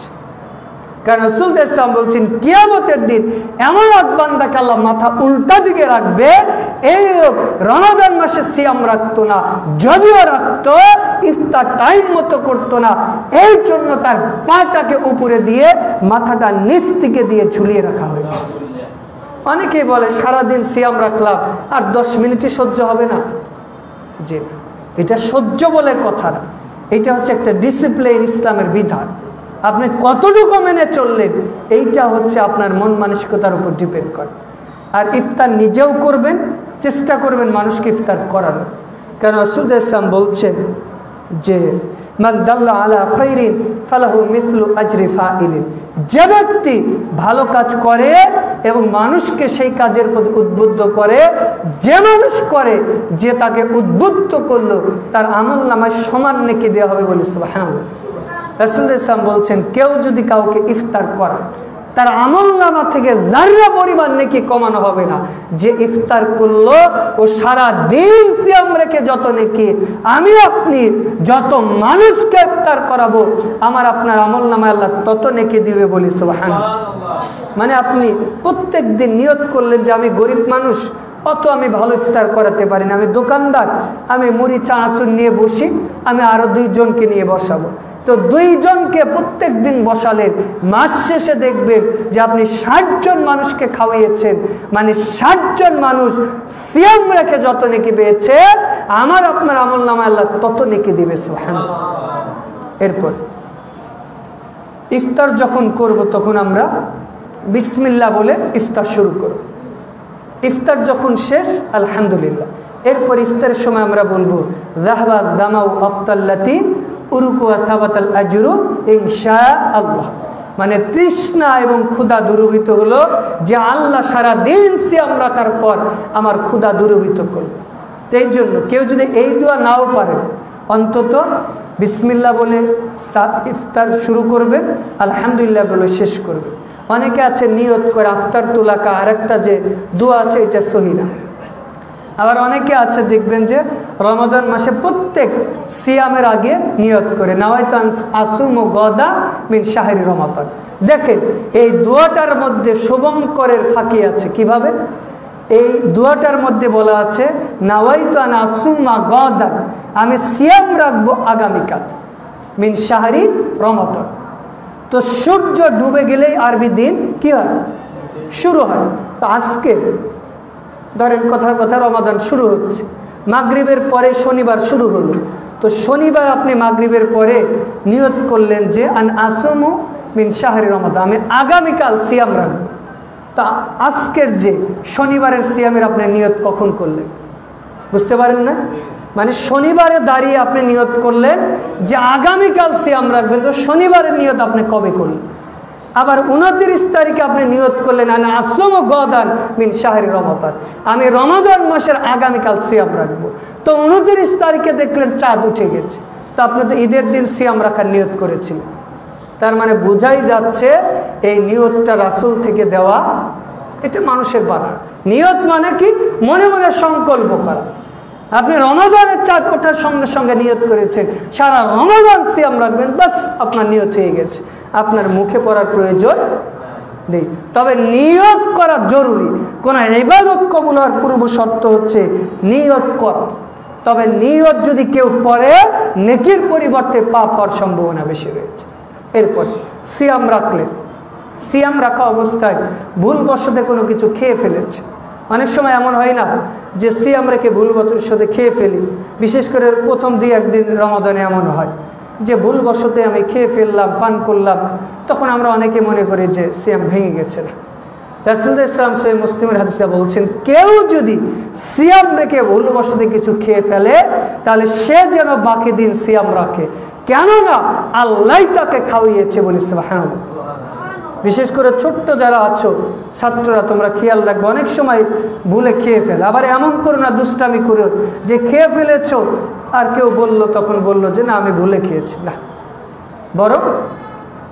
কারণ রাসূলুল্লাহ সাল্লাল্লাহু আলাইহি ওয়াসাল্লাম বলছেন, কিয়ামতের দিন এমন এক বান্দাকে আল্লাহ মাথা উল্টা দিকে রাখবে, এই লোক রমাদান মাসে সিয়াম রাখতো না, যদিও রাখতো ইফতার টাইম মতো করতো না, এই জন্য তার পাটাকে উপরে দিয়ে মাথাটা নিচ দিকে দিয়ে ঝুলিয়ে রাখা হয়েছে। অনেকেই বলে সারাদিন সিয়াম রাখলাম আর 10 মিনিটই সহ্য হবে না। জি, এটা সহ্য বলে কথা না, এটা হচ্ছে একটা ডিসিপ্লিন, ইসলামের বিধান। আপনি কতটুকু মেনে চললেন এইটা হচ্ছে আপনার মন মানসিকতার উপর ডিপেন্ড করে। আর ইফতার নিজেও করবেন, চেষ্টা করবেন মানুষকে ইফতার করানোর। কারণ রাসূলুল্লাহ সাল্লাল্লাহু আলাইহি ওয়াসাল্লাম বলছেন যে মান দাল্লা আলা খাইরিন ফালাহু মিসলু আজরি ফাইলিন, যে ব্যক্তি ভালো কাজ করে এবং মানুষকে সেই কাজের প্রতি উদ্বুদ্ধ করে, যে মানুষ করে যে তাকে উদ্বুদ্ধ করলো তার আমলনামায় সমান নেকি দেওয়া হবে বলে সুবহানাল্লাহ। রাসূলুল্লাহ সাল্লাল্লাহু আলাইহি ওয়াসাল্লাম বলছেন, কেউ যদি কাউকে ইফতার করে তার আমলনামা থেকে যারা পরিমাণ নেকি কমানো হবে না। যে ইফতার করলো ও সারা দিন সিয়াম রেখে যত নেকি, আমি আপনি যত মানুষকে ইফতার করাবো আমার আপনার আমলনামায় আল্লাহ তত নেকি দিবে বলি সুবহানাল্লাহ। মানে আপনি প্রত্যেক দিন নিয়ত করলেন যে আমি গরিব মানুষ, অত আমি ভালো ইফতার করাতে পারি না, আমি দোকানদার, আমি মুড়ি চানাচুর নিয়ে বসি, আমি আরো 2 জনকে নিয়ে বসাবো। তো 2 জনকে প্রত্যেক দিন বসালেন, মাস শেষে দেখবেন যে আপনি 60 জন মানুষকে খাওয়িয়েছেন। মানে 60 জন মানুষ সিয়াম রেখে যত নেকি পেয়েছে আমার আপনার আমলনামায় আল্লাহ তত নেকি দিবে সুবহানাল্লাহ। এরপর ইফতার যখন করব তখন আমরা বিসমিল্লাহ বলে ইফতার শুরু করব। ইফতার যখন শেষ আলহামদুলিল্লাহ। এরপর ইফতারের সময় আমরা বলবো যাহাবা জামাউ আফতাল্লাতি উরুকুয়া সাবাতাল আজরু ইনশাআল্লাহ। মানে তৃষ্ণা এবং ক্ষুধা দূরীভূত হলো, যে আল্লাহ সারা দিন সিয়াম রাখার পর আমার ক্ষুধা দূরীভূত করবে। এই জন্য কেউ যদি এই দোয়া নাও পারেন, অন্তত বিসমিল্লাহ বলে ইফতার শুরু করবে, আলহামদুলিল্লাহ বলে শেষ করবে। অনেকে আছে নিয়ত করে আফতার তুলাকা, আরেকটা যে দোয়া আছে এটা সহি না। আবার অনেকে আছে দেখবেন যে রমাদান মাসে প্রত্যেক সিয়ামের আগে নিয়ত করে নাওয়াইতু আসুমু গদা মিন শাহরি রমাদান। দেখেন এই দোয়াটার মধ্যে শুভঙ্করের ফাঁকি আছে। কিভাবে? এই দোয়াটার মধ্যে বলা আছে নাওয়াইতু আন আসুমা গদা, আমি সিয়াম রাখবো আগামীকাল, মিন শাহরি রমাদান। তো সূর্য ডুবে গেলেই আরবি দিন কি হয়? শুরু হয়। তো আজকে ধরেন কথার কথা রমাদান শুরু হচ্ছে, মাগরিবের পরে শনিবার শুরু হলো। তো শনিবার আপনি মাগরিবের পরে নিয়ত করলেন যে আন আসুমু মিন শাহরি রমাদান, আমি আগামীকাল সিয়াম রাখবো। তা আজকের যে শনিবারের সিয়ামের আপনি নিয়ত কখন করলেন? বুঝতে পারেন না? মানে শনিবারে দাঁড়িয়ে আপনি নিয়ত করলেন যে আগামীকাল সিয়াম রাখবেন, তো শনিবারের নিয়ত আপনি কবে করলেন? আবার 29 তারিখে আপনি নিয়ত করলেন আনা আসম গদান মিন শাহরি রমাদান, আমি রমাদান মাসের আগামীকাল সিয়াম রাখবো। তো 29 তারিখে দেখলেন চাঁদ উঠে গেছে, তো আপনি তো ঈদের দিন সিয়াম রাখার নিয়ত করেছিলেন। তার মানে বোঝাই যাচ্ছে এই নিয়তটা রাসূল থেকে দেওয়া, এটা মানুষের বানানো। নিয়ত মানে কি? মনে মনে সংকল্প করা। আপনি রমাদানের চাঁদ ওঠার সঙ্গে সঙ্গে নিয়ত করেছেন সারা রমাদান সিয়াম রাখবেন, বাস আপনার নিয়ত হয়ে গেছে, আপনার মুখে পড়ার প্রয়োজন নেই। তবে নিয়ত করা জরুরি। কোন ইবাদত কবুল হওয়ার পূর্ব শর্ত হচ্ছে নিয়ত করা। তবে নিয়ত যদি কেউ পড়ে, নেকির পরিবর্তে পাপ হওয়ার সম্ভাবনা বেশি রয়েছে। এরপর সিয়াম রাখলেন, সিয়াম রাখা অবস্থায় ভুলবশতে কোনো কিছু খেয়ে ফেলেছে। অনেক সময় এমন হয় না যে সিয়াম রেখে ভুলবশতে খেয়ে ফেলি, বিশেষ করে প্রথম 2-1 দিন রমাদানে এমন হয় যে ভুলবশতে আমি খেয়ে ফেললাম, পান করলাম, তখন আমরা অনেকে মনে করি যে সিয়াম ভেঙে গেছে। না, রাসূলুল্লাহ সাল্লাল্লাহু আলাইহি ওয়াসাল্লাম সহিহ মুসলিমের হাদিসে বলছেন, কেউ যদি সিয়াম রেখে ভুলবশতে কিছু খেয়ে ফেলে তাহলে সে যেন বাকি দিন সিয়াম রাখে, কেননা আল্লাহ তাকে খাওয়িয়েছে বলে। সুবহানাল্লাহ। বিশেষ করে ছোট্ট যারা আছো ছাত্ররা, তোমরা খেয়াল রাখবে, অনেক সময় ভুলে খেয়ে ফেলে। আবার এমন করো না দুষ্টামি করে যে খেয়ে ফেলেছো আর কেউ বললো, তখন বললো যে না আমি ভুলে খেয়েছি। না, বরং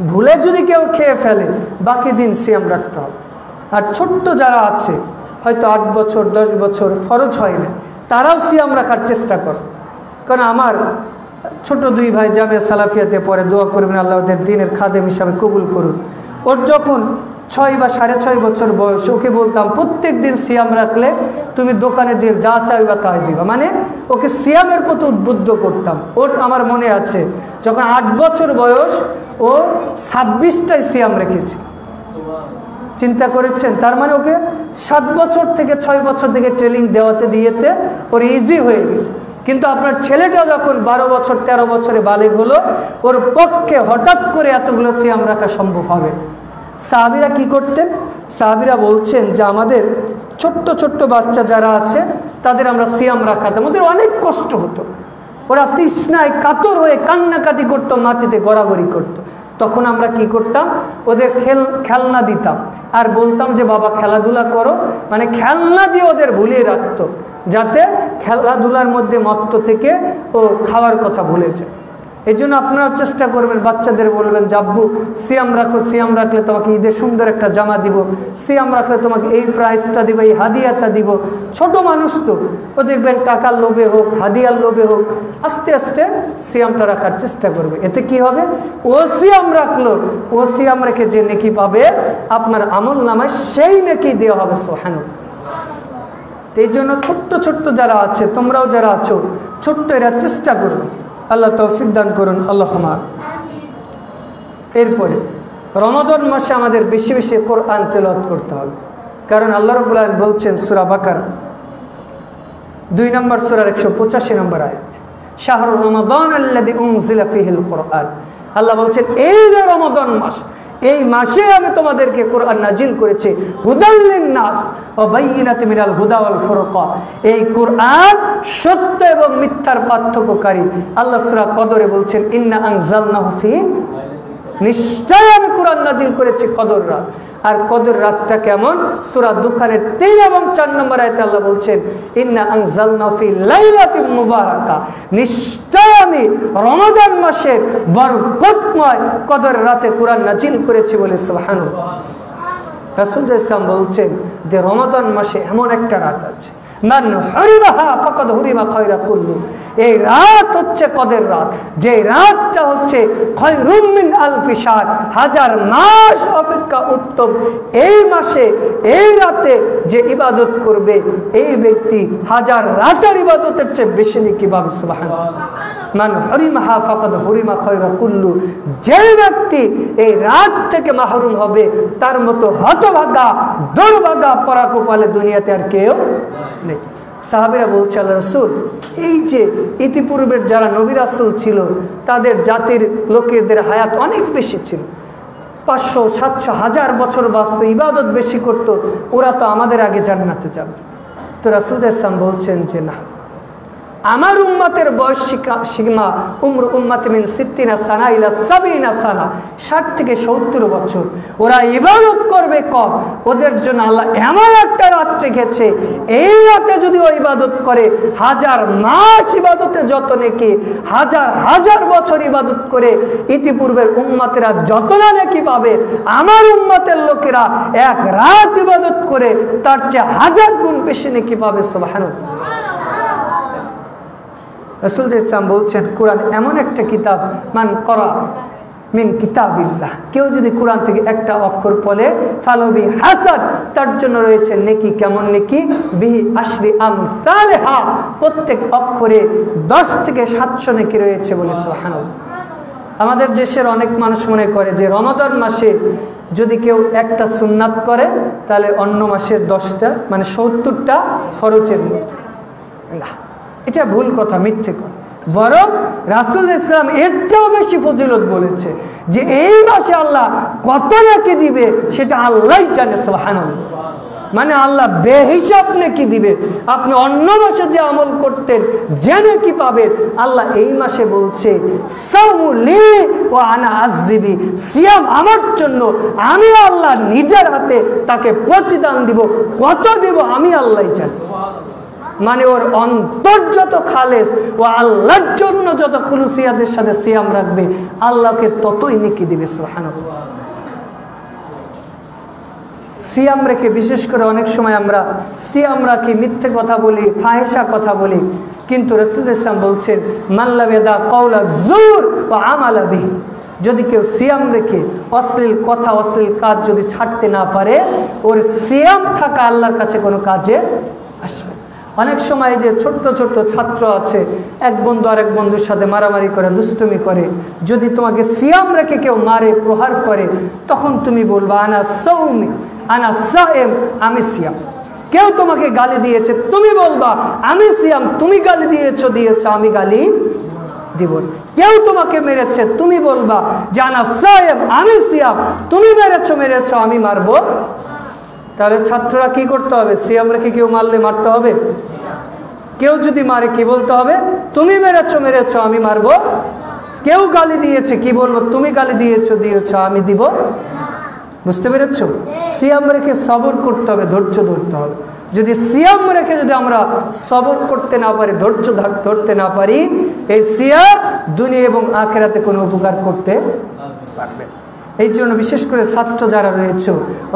ভুলে যদি কেউ খেয়ে ফেলে বাকি দিন সিয়াম রাখতে হবে। আর ছোট্ট যারা আছে, হয়তো 8 বছর 10 বছর ফরজ হয় না, তারাও সিয়াম রাখার চেষ্টা করো। কারণ আমার ছোট 2 ভাই জামিয়া সালাফিয়াতে পড়ে, দোয়া করবেন আল্লাহ ওদের দিনের খাদেম হিসাবে কবুল করুন। ওর যখন 6 বা 6.5 বছর বয়স, ওকে বলতাম প্রত্যেক দিন সিয়াম রাখলে তুমি দোকানে যে যা চাইবা তাই দিবা, মানে ওকে সিয়ামের প্রতি উদ্বুদ্ধ করতাম। ওর আমার মনে আছে যখন 8 বছর বয়স ও 26টাই সিয়াম রেখেছে। চিন্তা করেছেন? তার মানে ওকে 7 বছর থেকে 6 বছর থেকে ট্রেনিং দেওয়াতে দিয়েতে ওর ইজি হয়ে গেছে। কিন্তু আপনার ছেলেটা যখন 12 বছর 13 বছরে বালেগ হলো, ওর পক্ষে হঠাৎ করে এতগুলো সিয়াম রাখা সম্ভব হবে। সাহাবীরা কি করতেন? সাহাবীরা বলছেন যে আমাদের ছোট্ট ছোট্ট বাচ্চা যারা আছে তাদের আমরা সিয়াম রাখাতাম, ওদের অনেক কষ্ট হতো, ওরা তৃষ্ণায় কাতর হয়ে কান্নাকাটি করতো, মাটিতে গড়াগড়ি করতো। তখন আমরা কি করতাম? ওদের খেলনা দিতাম আর বলতাম যে বাবা খেলাধুলা করো, মানে খেলনা দিয়ে ওদের ভুলিয়ে রাখতো, যাতে খেলাধুলার মধ্যে মত্ত থেকে ও খাওয়ার কথা ভুলে যায়। এই জন্য আপনারা চেষ্টা করবেন, বাচ্চাদের বলবেন যে আব্বু সিয়াম রাখো, সিয়াম রাখলে তোমাকে ঈদে সুন্দর একটা জামা দিব, সিয়াম রাখলে তোমাকে এই প্রাইজটা দিব, এই হাদিয়াটা দিব। ছোট মানুষ তো, ও দেখবেন টাকার লোভে হোক, হাদিয়ার লোভে হোক, আস্তে আস্তে সিয়ামটা রাখার চেষ্টা করবে। এতে কি হবে? ও সিয়াম রাখলো, ও সিয়াম রেখে যে নেকি পাবে আপনার আমল নামায় সেই নেকি দেওয়া হবে। সুবহানাল্লাহ। এই জন্য ছোট্ট ছোট্ট যারা আছে, তোমরাও যারা আছো ছোট্ট, এরা চেষ্টা করুন, আল্লাহ তৌফিক দান করুন, আল্লাহুম্মা। এরপরে রমাদান মাসে আমাদের বেশি বেশি কোরআন তেলাওয়াত করতে হবে, কারণ আল্লাহ রাব্বুল আলামিন বলছেন সূরা বাকারা 2 নম্বর সূরার 185 নম্বর আয়াত, শাহরুর রমাদান আল্লাযী উনজিলা ফীহিল কোরআন। আল্লাহ বলছেন এই যে রমাদান মাস, এই মাসে আমি তোমাদেরকে কোরআন নাজিল করেছি, হুদাল লিন-নাস ওয়া বাইয়িনাতিন মিনাল হুদা ওয়াল ফুরকান। এই কোরআন সত্য এবং মিথ্যার পার্থক্যকারী। আল্লাহ সূরা কদরে বলছেন ইন্না আনজালনাহু ফি, নিশ্চয় আমি কোরআন নাজিল করেছি কদর রাত। আর কদর রাতটা কেমন? সূরা দুখানের 3 এবং 4 নম্বর আয়াতে আল্লাহ বলছেন ইন্না আনজালনাহু ফি লাইলাতিন মুবারাকা, নিশ্চয় আমি রমাদান মাসের বরকতময় কদর রাতে কোরআন নাজিল করেছি বলে। সুবহানাল্লাহ। রাসূল সাল্লাল্লাহু বলছেন যে রমাদান মাসে এমন একটা রাত আছে, মান হুরিমাহা ফাকাদ হুরিমা খায়রা কুল্লু। এই রাত হচ্ছে কদর রাত, যে রাতটা হচ্ছে খায়রুম মিন আলফি শাহর, 1000 মাস অপেক্ষা উত্তম। এই মাসে এই রাতে যে ইবাদত করবে এই ব্যক্তি 1000 রাতের ইবাদতের চেয়ে বেশি নেকি পাবে। সুবহানাল্লাহ। মান হুরিমাহা ফাকাদ হুরিমা খায়রা কুল্লু, যে ব্যক্তি এই রাত থেকে মাহরুম হবে তার মতো হতভাগা দুর্ভাগা পরাকপালে দুনিয়াতে আর কেউ নেই। সাহাবীরা বলছে আল্লাহ রাসূল, এই যে ইতিপূর্বের যারা নবী রাসূল ছিল তাদের জাতির লোকেদের হায়াত অনেক বেশি ছিল, 500, 700, 1000 বছর বাঁচত, ইবাদত বেশি করত, ওরা তো আমাদের আগে জান্নাতে যাবে। তো রাসূল সাল্লাল্লাহু আলাইহি ওয়াসাল্লাম বলছেন যে না, আমার উম্মতের বয়স সীমা উমর উম্মতি মিন 60 সানা ইলা 70 সানা, 60 থেকে 70 বছর। ওরা ইবাদত করবে কম, ওদের জন্য আল্লাহ এমন একটা রাত রেখেছে, এই রাতে যদি ও ইবাদত করে 1000 মাস ইবাদতে যত নেকি, 1000 বছর ইবাদত করে ইতিপূর্বের উম্মতেরা যত না নেকি পাবে, আমার উম্মতের লোকেরা এক রাত ইবাদত করে তার চেয়ে 1000 গুণ বেশি নেকি পাবে। সুবহানাল্লাহ। রাসূল ইসলাম বলছেন কোরআন এমন একটা কিতাব, মান করা মিন কিতাবিল্লাহ, কেউ যদি কোরআন থেকে একটা অক্ষর পড়ে ফালবি হাসান, তার জন্য রয়েছে নেকি। কেমন নেকি? বিহি আশরি আমসালিহা, প্রত্যেক অক্ষরে 10 থেকে 700 নেকি রয়েছে বলে। সুবহানাল্লাহ। আমাদের দেশের অনেক মানুষ মনে করে যে রমাদান মাসে যদি কেউ একটা সুন্নাত করে তাহলে অন্য মাসের 10টা মানে 70টা ফরজের মতো। না, এটা ভুল কথা, মিথ্যে কথা। বরং রাসূল ইসলাম এর চেয়েও বেশি ফজিলত বলেছে যে এই মাসে আল্লাহ কত নাকি দিবে সেটা আল্লাহই জানে। সুবহানাল্লাহ। মানে আল্লাহ বেহিসাব নাকি দিবে। আপনি অন্য মাসে যে আমল করতেন জেনে কি পাবেন, আল্লাহ এই মাসে বলছে সাওমু লি ওয়া আনা আযিবি, সিয়াম আমার জন্য, আমি আল্লাহ নিজের হাতে তাকে প্রতিদান দিব। কত দেব আমি আল্লাহই জানি। মানে ওর অন্তর যত খালেস, ও আল্লাহর জন্য যত খুলুসিয়াতের সাথে সিয়াম রাখবে, আল্লাহকে ততই নেকি দিবে। সুবহানাল্লাহ। সিয়াম রেখে বিশেষ করে অনেক সময় আমরা সিয়াম রাখি, মিথ্যে কথা বলি, ফাহিশা কথা বলি, কিন্তু রাসূল ইসলাম বলছেন মাল্লা বেদা কওলা জুর ওয়া আমালা বিহি, যদি কেউ সিয়াম রেখে অশ্লীল কথা অশ্লীল কাজ যদি ছাড়তে না পারে, ওর সিয়াম থাকা আল্লাহর কাছে কোনো কাজে আসবে। অনেক সময় যে ছোট্ট ছোট্ট ছাত্র আছে, এক বন্ধু আরেক বন্ধুর সাথে মারামারি করে, দুষ্টুমি করে, যদি তোমাকে সিয়াম রেখে কেউ মারে, প্রহার করে, তখন তুমি বলবা আনা সাওমি আনা সায়েম, আমি সিয়াম। কেউ তোমাকে গালি দিয়েছে, তুমি বলবা আমি সিয়াম, তুমি গালি দিয়েছো আমি গালি দিব। কেউ তোমাকে মেরেছে, তুমি বলবা যে আনা সায়েম, আমি সিয়াম, তুমি মেরেছো আমি মারবো। তাহলে ছাত্ররা কি করতে হবে? সিয়াম রেখে কেউ মারলে মারতে হবে? কেউ যদি মারে কি বলতে হবে? তুমি মেরেছো আমি মারবো। কেউ গালি দিয়েছে কি বলবো? তুমি গালি দিয়েছো আমি দিব। বুঝতে পেরেছ? সিয়াম রেখে সবর করতে হবে, ধৈর্য ধরতে হবে। যদি সিয়াম রেখে যদি আমরা সবর করতে না পারি, ধৈর্য ধরতে না পারি, এই সিয়াম দুনিয়া এবং আখিরাতে কোনো উপকার করতে পারবে। এই জন্য বিশেষ করে ছাত্র যারা রয়েছে,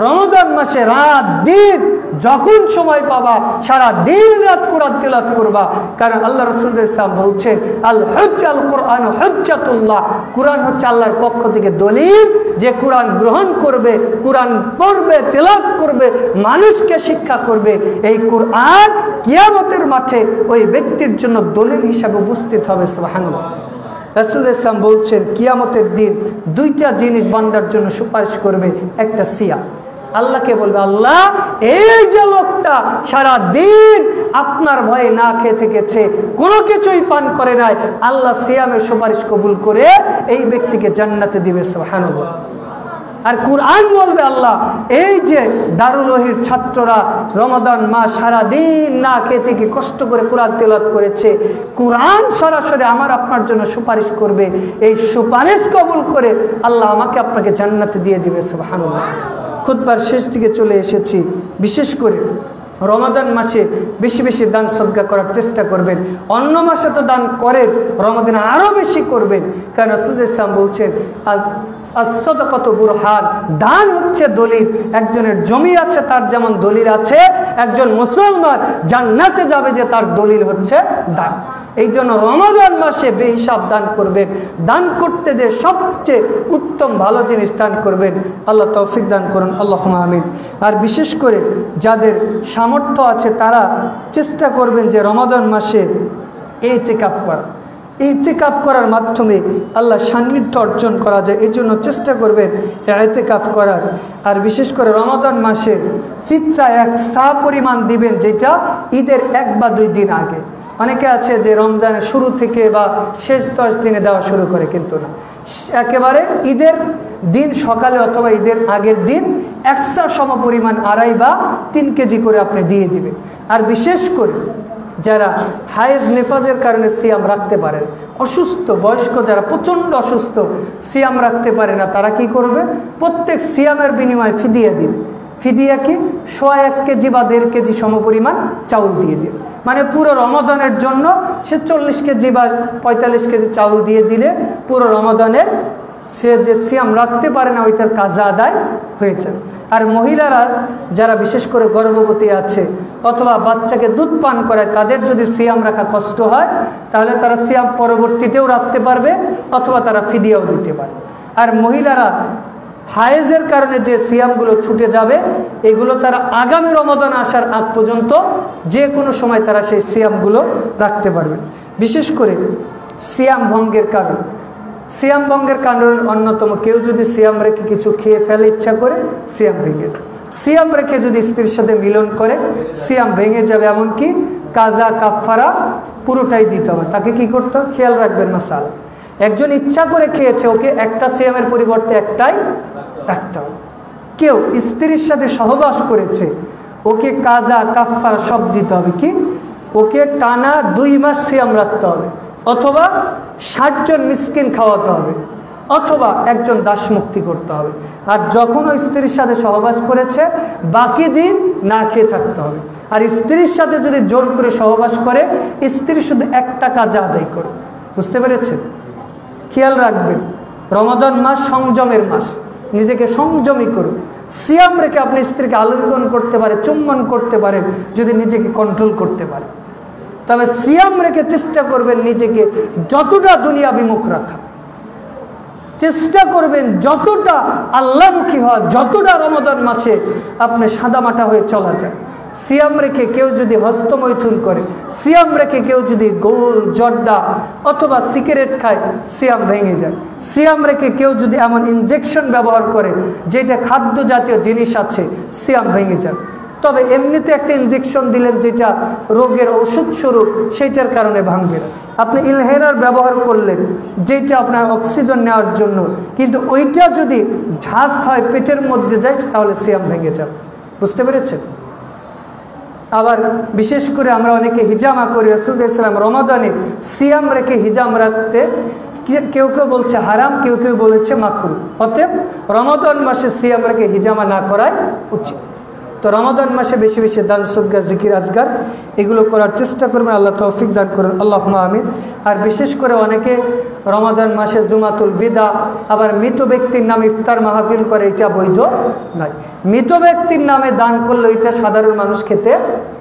রমজান মাসে রাত দিন যখন সময় পাবা সারা দিন রাত কোরআন তিলাওয়াত করবা। কারণ আল্লাহ রাসূল সাল্লাল্লাহু আলাইহি বলছেন আল হুজ্জাল কোরআন হুজ্জাতুল্লাহ, কোরআন হচ্ছে আল্লাহর পক্ষ থেকে দলিল। যে কোরআন গ্রহণ করবে, কোরআন পড়বে, তিলাওয়াত করবে, মানুষকে শিক্ষা করবে, এই কোরআন কিয়ামতের মাঠে ওই ব্যক্তির জন্য দলিল হিসাবে উপস্থিত হবে। সুবহানাল্লাহ। রাসূল ইসলাম বলছেন কিয়ামতের দিন 2টা জিনিস বান্দার জন্য সুপারিশ করবে। একটা সিয়াম, আল্লাহকে বলবে আল্লাহ এই যে লোকটা সারা দিন আপনার ভয়ে না খেয়ে থেকেছে, কোনো কিছুই পান করে নাই, আল্লাহ সিয়ামের সুপারিশ কবুল করে এই ব্যক্তিকে জান্নাতে দিবে। সুবহানাল্লাহ। আর কোরআন বলবে আল্লাহ এই যে দারুল ওহীর ছাত্ররা রমাদান মাস সারা দিন না খেয়ে থেকে কষ্ট করে কোরআন তেলাওয়াত করেছে, কোরআন সরাসরি আমার আপনার জন্য সুপারিশ করবে, এই সুপারিশ কবুল করে আল্লাহ আমাকে আপনাকে জান্নাতে দিয়ে দিবে। সুবহানাল্লাহ। খুতবার শেষ দিকে চলে এসেছি। বিশেষ করে রমাদান মাসে বেশি বেশি দান সদকা করার চেষ্টা করবেন। অন্য মাসে তো দান করেন, রমাদানে আরও বেশি করবেন। কারণ রাসূল ইসলাম বলছেন আস-সাদাকাতু বুরহান, দান হচ্ছে দলিল। একজনের জমি আছে, তার যেমন দলিল আছে, একজন মুসলমান জান্নাতে যাবে যে তার দলিল হচ্ছে দান। এই জন্য রমাদান মাসে বেহিসাব দান করবেন। দান করতে যে সবচেয়ে উত্তম ভালো জিনিস দান করবেন। আল্লাহ তৌফিক দান করুন, আল্লাহুম্মা আমিন। আর বিশেষ করে যাদের সামর্থ্য আছে তারা চেষ্টা করবেন যে রমাদান মাসে ইতিকাফ করা। ইতিকাফ করার মাধ্যমে আল্লাহ সান্নিধ্য অর্জন করা যায়, এই জন্য চেষ্টা করবেন ইতিকাফ করার। আর বিশেষ করে রমাদান মাসে ফিতরা 1 সা পরিমাণ দিবেন, যেটা ঈদের 1 বা 2 দিন আগে। অনেকে আছে যে রমজানের শুরু থেকে বা শেষ 10 দিনে দেওয়া শুরু করে, কিন্তু না, একেবারে ঈদের দিন সকালে অথবা ঈদের আগের দিন 1 সা সম পরিমাণ 2.5 বা 3 কেজি করে আপনি দিয়ে দিবেন। আর বিশেষ করে যারা হায়েজ নেফাজের কারণে সিয়াম রাখতে পারে, অসুস্থ বয়স্ক যারা প্রচণ্ড অসুস্থ সিয়াম রাখতে পারে না, তারা কি করবে? প্রত্যেক সিয়ামের বিনিময়ে ফিদিয়া দিবে। ফিদিয়া কি? 1 কেজি বা 1.5 কেজি সমপরিমাণ চাউল দিয়ে দিবে। মানে পুরো রমাদানের জন্য সে 40 কেজি বা 45 কেজি চাউল দিয়ে দিলে পুরো রমাদানের সে যে সিয়াম রাখতে পারে না ওইটার কাজা আদায় হয়েছে। আর মহিলারা যারা বিশেষ করে গর্ভবতী আছে অথবা বাচ্চাকে দুধ পান করায়, তাদের যদি সিয়াম রাখা কষ্ট হয় তাহলে তারা সিয়াম পরবর্তীতেও রাখতে পারবে অথবা তারা ফিদিয়াও দিতে পারবে। আর মহিলারা হায়েজের কারণে যে সিয়ামগুলো ছুটে যাবে এগুলো তারা আগামী রমাদান আসার আগ পর্যন্ত যে কোনো সময় তারা সেই সিয়ামগুলো রাখতে পারবে। বিশেষ করে সিয়াম ভঙ্গের কারণ, সিয়াম ভঙ্গের কারণের অন্যতম কেউ যদি সিয়াম রেখে কিছু খেয়ে ফেলে ইচ্ছা করে সিয়াম ভেঙে যায়। সিয়াম রেখে যদি স্ত্রীর সাথে মিলন করে সিয়াম ভেঙে যাবে। এমনকি কাজা কাফারা পুরোটাই দিতে হবে। তাকে কি করতে হবে? খেয়াল রাখবেন মাসালা। একজন ইচ্ছা করে খেয়েছে, ওকে একটা সিয়ামের পরিবর্তে একটাই রাখতে হবে। কেউ স্ত্রীর সাথে সহবাস করেছে, ওকে কাজা কাফারা সব দিতে হবে। কি? ওকে টানা 2 মাস সিয়াম রাখতে হবে, অথবা 60 জন মিসকিন খাওয়াতে হবে, অথবা একজন দাস মুক্তি করতে হবে। আর যখন ওই স্ত্রীর সাথে সহবাস করেছে বাকি দিন না খেয়ে থাকতে হবে। আর স্ত্রীর সাথে যদি জোর করে সহবাস করে স্ত্রী শুধু একটা কাজা আদায় করে। বুঝতে পেরেছেন? খেয়াল রাখবেন, রমাদান মাস সংযমের মাস, নিজেকে সংযমী করুন। সিয়াম রেখে আপনি স্ত্রীকে আলিঙ্গন করতে পারে, চুম্বন করতে পারেন যদি নিজেকে কন্ট্রোল করতে পারে। তবে সিয়াম রেখে চেষ্টা করবেন নিজেকে যতটা দুনিয়া বিমুখ রাখা, চেষ্টা করবেন যতটা আল্লাহমুখী হওয়া, যতটা রমাদান মাসে আপনি সাদামাটা হয়ে চলা যায়। সিয়াম রেখে কেউ যদি হস্তমৈথুন করে, সিয়াম রেখে কেউ যদি গোল জর্দা অথবা সিগারেট খায় সিয়াম ভেঙে যায়। সিয়াম রেখে কেউ যদি এমন ইনজেকশন ব্যবহার করে যেটা খাদ্য জাতীয় জিনিস আছে সিয়াম ভেঙে যায়। তবে এমনিতে একটা ইনজেকশন দিলেন যেটা রোগের ওষুধ স্বরূপ, সেইটার কারণে ভাঙবে না। আপনি ইনহেলার ব্যবহার করলেন যেটা আপনার অক্সিজেন নেওয়ার জন্য, কিন্তু ওইটা যদি ঝাঁস হয় পেটের মধ্যে যায় তাহলে সিয়াম ভেঙে যাবে। বুঝতে পেরেছেন? আবার বিশেষ করে আমরা অনেকে হিজামা করি। রাসূলুল্লাহ সাল্লাল্লাহু আলাইহি ওয়াসাল্লাম রমাদানে সিয়াম রেখে হিজাম রাখতে কেউ কেউ বলছে হারাম, কেউ কেউ বলেছে মাকরুহ। অতএব রমাদান মাসে সিয়াম রেখে হিজামা না করাই উচিত। তো রমাদান মাসে বেশি বেশি দান সদকা জিকির আজগার এগুলো করার চেষ্টা করবেন। আল্লাহ তৌফিক দান করুন, আল্লাহুম্মা আমিন। আর বিশেষ করে অনেকে রমাদান মাসে জুমাতুল বিদা, আবার মৃত ব্যক্তির নামে ইফতার মাহফিল করে, এটা বৈধ নয়। মৃত ব্যক্তির নামে দান করলে এটা সাধারণ মানুষ খেতে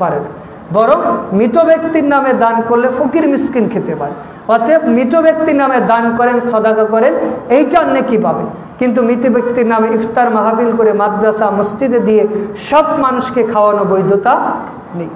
পারে না, বরং মৃত ব্যক্তির নামে দান করলে ফকির মিসকিন খেতে পারে। অতএব মৃত ব্যক্তির নামে দান করেন, সদাকা করেন, এইটা নেকি পাবেন। কিন্তু মৃত ব্যক্তির নামে ইফতার মাহফিল করে মাদ্রাসা মসজিদে দিয়ে সব মানুষকে খাওয়ানো বৈধতা নেই।